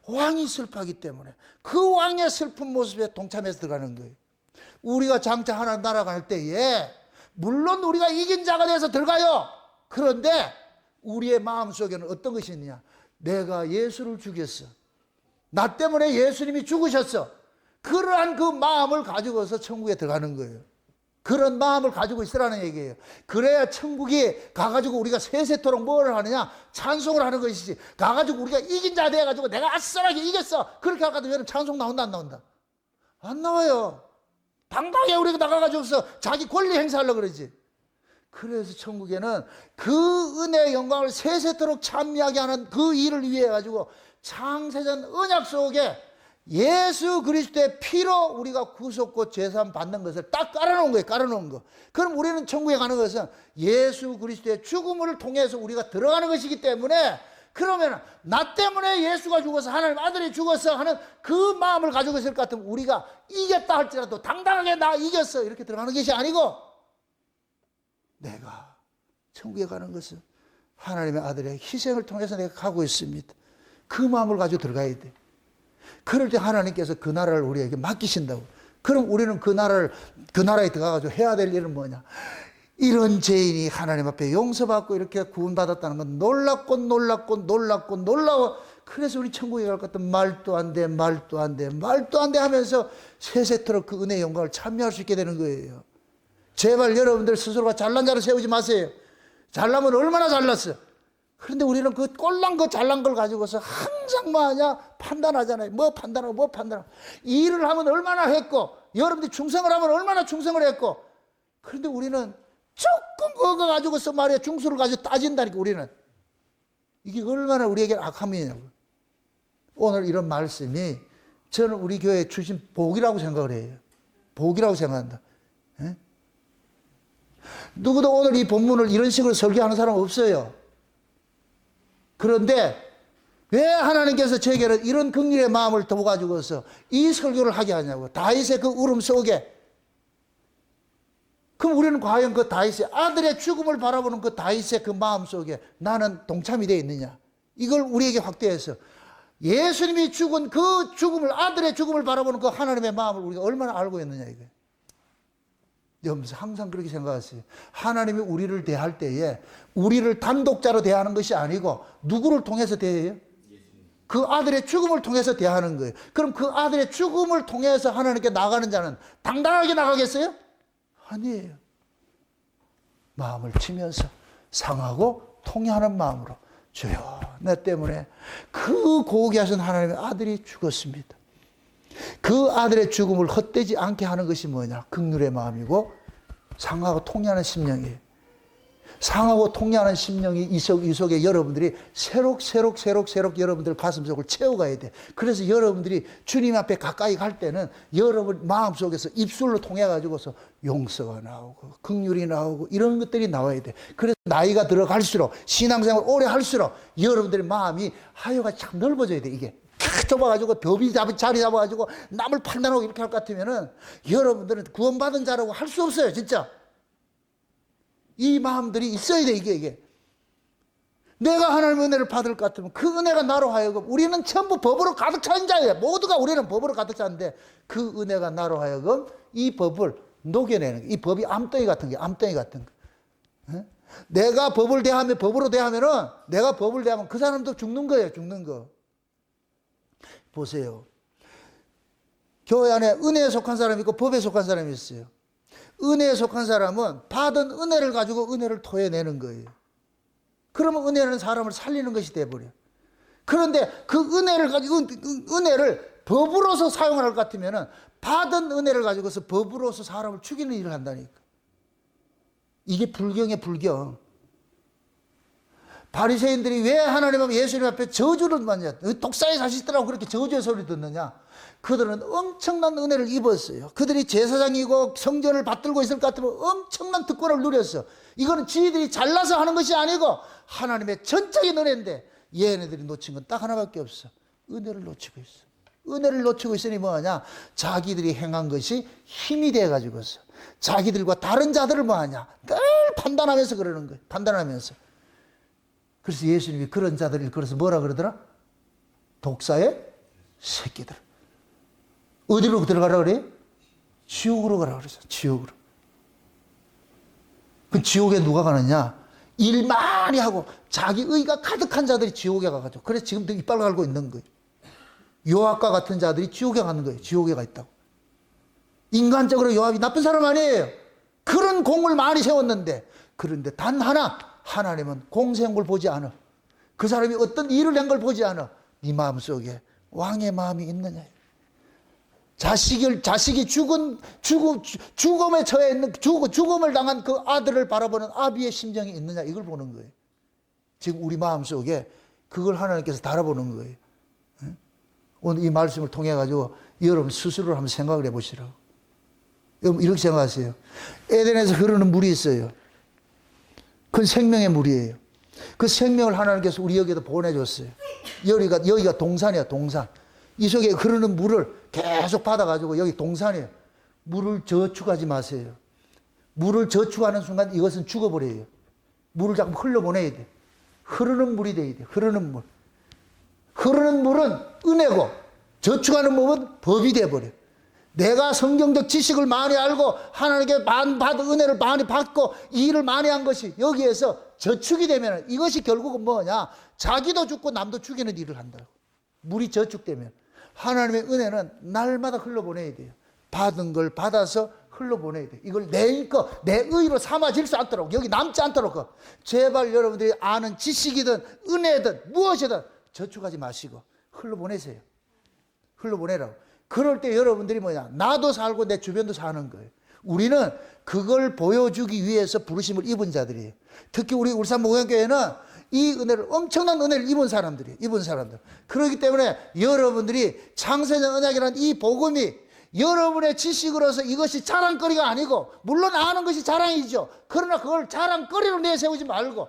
왕이 슬퍼하기 때문에 그 왕의 슬픈 모습에 동참해서 들어가는 거예요. 우리가 장차 하나님 나라 갈 때에 물론 우리가 이긴 자가 돼서 들어가요. 그런데 우리의 마음속에는 어떤 것이 있느냐? 내가 예수를 죽였어. 나 때문에 예수님이 죽으셨어. 그러한 그 마음을 가지고서 천국에 들어가는 거예요. 그런 마음을 가지고 있으라는 얘기예요. 그래야 천국이 가가지고 우리가 세세토록 뭘 하느냐? 찬송을 하는 것이지. 가가지고 우리가 이긴 자 돼가지고 내가 아싸하게 이겼어. 그렇게 할까도 여러분 찬송 나온다 안 나온다? 안 나와요. 당당하게 우리가 나가가지고서 자기 권리 행사하려고 그러지. 그래서 천국에는 그 은혜의 영광을 세세토록 찬미하게 하는 그 일을 위해 가지고 창세전 언약 속에 예수 그리스도의 피로 우리가 구속고 죄사함 받는 것을 딱 깔아놓은 거예요. 깔아놓은 거. 그럼 우리는 천국에 가는 것은 예수 그리스도의 죽음을 통해서 우리가 들어가는 것이기 때문에 그러면 나 때문에 예수가 죽어서 하나님 아들이 죽어서 하는 그 마음을 가지고 있을 것 같으면 우리가 이겼다 할지라도 당당하게 나 이겼어 이렇게 들어가는 것이 아니고 내가 천국에 가는 것은 하나님의 아들의 희생을 통해서 내가 가고 있습니다. 그 마음을 가지고 들어가야 돼. 그럴 때 하나님께서 그 나라를 우리에게 맡기신다고. 그럼 우리는 그 나라에 들어가서 해야 될 일은 뭐냐? 이런 죄인이 하나님 앞에 용서받고 이렇게 구원받았다는 건 놀랍고 그래서 우리 천국에 갈 것 같은 말도 안 돼 하면서 세세토록 그 은혜의 영광을 참여할 수 있게 되는 거예요. 제발 여러분들 스스로가 잘난 자를 세우지 마세요. 잘나면 얼마나 잘났어. 그런데 우리는 그 꼴랑 그 잘난 걸 가지고서 항상 뭐하냐? 판단하잖아요. 뭐 판단하고. 일을 하면 얼마나 했고, 여러분들이 충성을 하면 얼마나 충성을 했고. 그런데 우리는 조금 그거 가지고서 말이야, 중수를 가지고 따진다니까, 우리는. 이게 얼마나 우리에게 악함이냐고. 오늘 이런 말씀이 저는 우리 교회에 주신 복이라고 생각을 해요. 복이라고 생각한다. 예? 누구도 오늘 이 본문을 이런 식으로 설교하는 사람 없어요. 그런데 왜 하나님께서 저에게는 이런 긍휼의 마음을 둬가지고서 이 설교를 하게 하냐고. 다윗의 그 울음 속에. 그럼 우리는 과연 그 다윗의 아들의 죽음을 바라보는 그 다윗의 그 마음 속에 나는 동참이 되어 있느냐. 이걸 우리에게 확대해서 예수님이 죽은 그 죽음을, 아들의 죽음을 바라보는 그 하나님의 마음을 우리가 얼마나 알고 있느냐 이거예요. 여러분 항상 그렇게 생각하세요. 하나님이 우리를 대할 때에 우리를 단독자로 대하는 것이 아니고 누구를 통해서 대해요? 그 아들의 죽음을 통해서 대하는 거예요. 그럼 그 아들의 죽음을 통해서 하나님께 나가는 자는 당당하게 나가겠어요? 아니에요. 마음을 치면서 상하고 통회하는 마음으로 주여 내 때문에 그 고귀 하신 하나님의 아들이 죽었습니다. 그 아들의 죽음을 헛되지 않게 하는 것이 뭐냐? 긍휼의 마음이고 상하고 통회하는 심령이에요. 상하고 통회하는 심령이 이 속에 여러분들이 새록 여러분들 가슴속을 채워가야 돼. 그래서 여러분들이 주님 앞에 가까이 갈 때는 여러분 마음속에서 입술로 통해가지고서 용서가 나오고 긍휼이 나오고 이런 것들이 나와야 돼. 그래서 나이가 들어갈수록 신앙생활 오래 할수록 여러분들의 마음이 하여가 참 넓어져야 돼. 이게 탁 좁아가지고 벽이 자리 잡아가지고 남을 판단하고 이렇게 할 것 같으면은 여러분들은 구원받은 자라고 할 수 없어요. 진짜. 이 마음들이 있어야 돼, 이게. 내가 하나님의 은혜를 받을 것 같으면 그 은혜가 나로 하여금 우리는 전부 법으로 가득 찬 자예요. 모두가 우리는 법으로 가득 찬데 그 은혜가 나로 하여금 이 법을 녹여내는 거예요. 이 법이 암덩이 같은 게, 암덩이 같은 거. 내가 법을 대하면, 법으로 대하면은 내가 법을 대하면 그 사람도 죽는 거예요, 죽는 거. 보세요. 교회 안에 은혜에 속한 사람이 있고 법에 속한 사람이 있어요. 은혜에 속한 사람은 받은 은혜를 가지고 은혜를 토해내는 거예요. 그러면 은혜는 사람을 살리는 것이 돼버려요. 그런데 그 은혜를 가지고, 은혜를 법으로서 사용할 것 같으면 받은 은혜를 가지고서 법으로서 사람을 죽이는 일을 한다니까. 이게 불경의 불경. 바리새인들이 왜 하나님 앞에 예수님 앞에 저주를 받냐? 독사의 자식들하고 그렇게 저주의 소리 듣느냐? 그들은 엄청난 은혜를 입었어요. 그들이 제사장이고 성전을 받들고 있을 것 같으면 엄청난 특권을 누렸어. 이거는 지들이 잘나서 하는 것이 아니고 하나님의 전적인 은혜인데 얘네들이 놓친 건 딱 하나밖에 없어. 은혜를 놓치고 있어. 은혜를 놓치고 있으니 뭐하냐? 자기들이 행한 것이 힘이 돼가지고서 자기들과 다른 자들을 뭐하냐? 늘 판단하면서 그러는 거예요. 판단하면서. 그래서 예수님이 그런 자들을 일컬어서 뭐라 그러더라? 독사의 새끼들. 어디로 들어가라 그래요? 지옥으로 가라 그러죠. 지옥으로. 그 지옥에 누가 가느냐? 일 많이 하고 자기 의가 가득한 자들이 지옥에 가가지고. 그래서 지금도 이빨 갈고 있는 거예요. 요압과 같은 자들이 지옥에 가는 거예요. 지옥에 가 있다고. 인간적으로 요압이 나쁜 사람 아니에요. 그런 공을 많이 세웠는데, 그런데 단 하나, 하나님은 공생을 보지 않아. 그 사람이 어떤 일을 한 걸 보지 않아. 네 마음속에 왕의 마음이 있느냐. 자식이 죽음에 처해 있는, 죽음을 당한 그 아들을 바라보는 아비의 심정이 있느냐. 이걸 보는 거예요. 지금 우리 마음속에 그걸 하나님께서 달아보는 거예요. 오늘 이 말씀을 통해 가지고 여러분 스스로를 한번 생각을 해 보시라고. 여러분 이렇게 생각하세요. 에덴에서 흐르는 물이 있어요. 그건 생명의 물이에요. 그 생명을 하나님께서 우리 여기에도 보내줬어요. 여기가 동산이야, 동산. 이 속에 흐르는 물을 계속 받아가지고 여기 동산이에요. 물을 저축하지 마세요. 물을 저축하는 순간 이것은 죽어버려요. 물을 자꾸 흘러보내야 돼. 흐르는 물이 돼야 돼. 흐르는 물. 흐르는 물은 은혜고 저축하는 물은 법이 돼버려. 내가 성경적 지식을 많이 알고 하나님께 받은 은혜를 많이 받고 일을 많이 한 것이 여기에서 저축이 되면 이것이 결국은 뭐냐? 자기도 죽고 남도 죽이는 일을 한다고. 물이 저축되면 하나님의 은혜는 날마다 흘러보내야 돼요. 받은 걸 받아서 흘러보내야 돼요. 이걸 내 의로 삼아질 수 않도록, 여기 남지 않도록 제발 여러분들이 아는 지식이든 은혜든 무엇이든 저축하지 마시고 흘러보내세요. 흘러보내라고. 그럴 때 여러분들이 뭐냐? 나도 살고 내 주변도 사는 거예요. 우리는 그걸 보여주기 위해서 부르심을 입은 자들이에요. 특히 우리 울산 목양교회는 이 은혜를, 엄청난 은혜를 입은 사람들이에요. 입은 사람들. 그렇기 때문에 여러분들이 창세전 언약이라는 이 복음이 여러분의 지식으로서 이것이 자랑거리가 아니고, 물론 아는 것이 자랑이죠. 그러나 그걸 자랑거리로 내세우지 말고,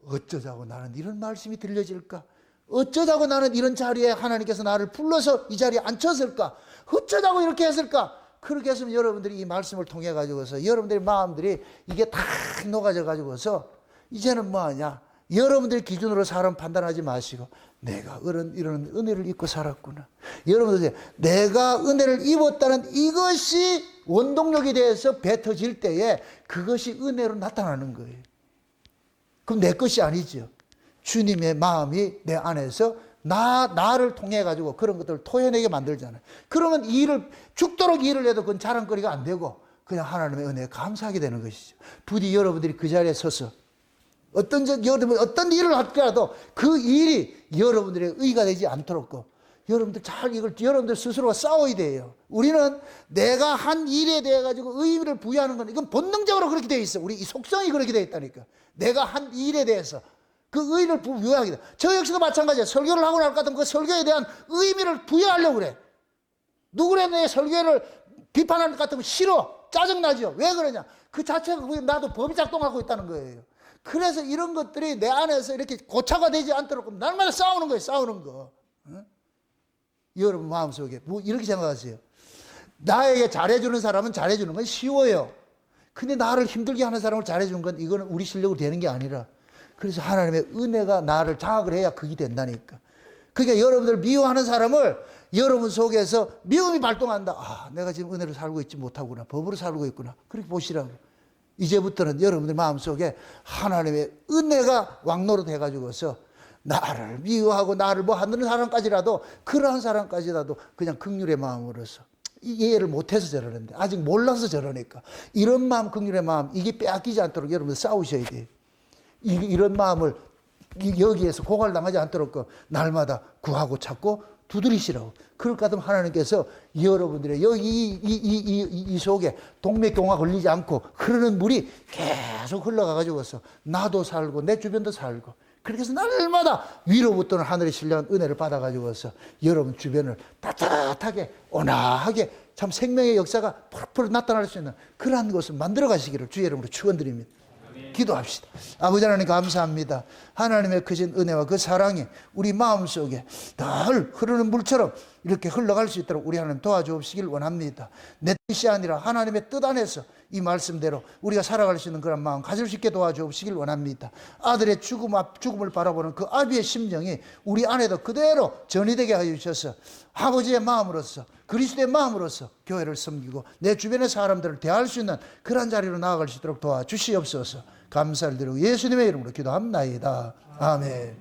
어쩌자고 나는 이런 말씀이 들려질까? 어쩌자고 나는 이런 자리에 하나님께서 나를 불러서 이 자리에 앉혔을까? 어쩌자고 이렇게 했을까? 그렇게 했으면 여러분들이 이 말씀을 통해 가지고서 여러분들의 마음들이 이게 다 녹아져 가지고서 이제는 뭐 하냐? 여러분들 기준으로 사람 판단하지 마시고, 내가 이런 은혜를 입고 살았구나. 여러분들, 내가 은혜를 입었다는 이것이 원동력이 돼서 뱉어질 때에 그것이 은혜로 나타나는 거예요. 그럼 내 것이 아니죠. 주님의 마음이 내 안에서 나를 통해 가지고 그런 것들을 토해내게 만들잖아요. 그러면 죽도록 일을 해도 그건 자랑거리가 안 되고 그냥 하나님의 은혜에 감사하게 되는 것이죠. 부디 여러분들이 그 자리에 서서 어떤 일을 하더라도 그 일이 여러분들의 의가 되지 않도록 여러분들 스스로가 싸워야 돼요. 우리는 내가 한 일에 대해 가지고 의미를 부여하는 건 이건 본능적으로 그렇게 되어 있어. 우리 이 속성이 그렇게 되어 있다니까. 내가 한 일에 대해서 그 의의를 부여하게 돼. 저 역시도 마찬가지야. 설교를 하고 날 것 같으면 그 설교에 대한 의미를 부여하려고 그래. 누구래 내 설교를 비판할 것 같으면 싫어. 짜증나죠. 왜 그러냐? 그 자체가 나도 법이 작동하고 있다는 거예요. 그래서 이런 것들이 내 안에서 이렇게 고착화 되지 않도록 날마다 싸우는 거예요. 싸우는 거. 응? 여러분 마음속에 뭐 이렇게 생각하세요. 나에게 잘해주는 사람은 잘해주는 건 쉬워요. 근데 나를 힘들게 하는 사람을 잘해주는 건 이거는 우리 실력으로 되는 게 아니라, 그래서 하나님의 은혜가 나를 자극을 해야 그게 된다니까. 그러니까 여러분들 미워하는 사람을 여러분 속에서 미움이 발동한다. 아, 내가 지금 은혜로 살고 있지 못하구나. 법으로 살고 있구나. 그렇게 보시라고. 이제부터는 여러분들 마음속에 하나님의 은혜가 왕노릇 해가지고서 나를 미워하고 나를 뭐 하는 사람까지라도, 그러한 사람까지라도 그냥 긍휼의 마음으로서, 이해를 못해서 저러는데, 아직 몰라서 저러니까 이런 마음, 긍휼의 마음, 이게 빼앗기지 않도록 여러분들 싸우셔야 돼요. 이런 마음을 여기에서 고갈당하지 않도록 날마다 구하고 찾고 두드리시라고. 그럴 것 같으면 하나님께서 여러분들의 여기 이 속에 동맥경화 걸리지 않고 흐르는 물이 계속 흘러가가지고서 나도 살고 내 주변도 살고, 그렇게 해서 날마다 위로부터는 하늘의 신령한 은혜를 받아가지고서 여러분 주변을 따뜻하게 온화하게 참 생명의 역사가 펄펄 나타날 수 있는 그러한 것을 만들어 가시기를 주의 이름으로 축원드립니다. 기도합시다. 아버지 하나님 감사합니다. 하나님의 크신 은혜와 그 사랑이 우리 마음속에 늘 흐르는 물처럼 이렇게 흘러갈 수 있도록 우리 하나님 도와주옵시길 원합니다. 내 뜻이 아니라 하나님의 뜻 안에서 이 말씀대로 우리가 살아갈 수 있는 그런 마음 가질 수 있게 도와주옵시길 원합니다. 아들의 죽음을 바라보는 그 아비의 심정이 우리 안에도 그대로 전이되게 하여 주셔서 아버지의 마음으로서, 그리스도의 마음으로서 교회를 섬기고 내 주변의 사람들을 대할 수 있는 그런 자리로 나아갈 수 있도록 도와주시옵소서. 감사를 드리고 예수님의 이름으로 기도합나이다. 아멘.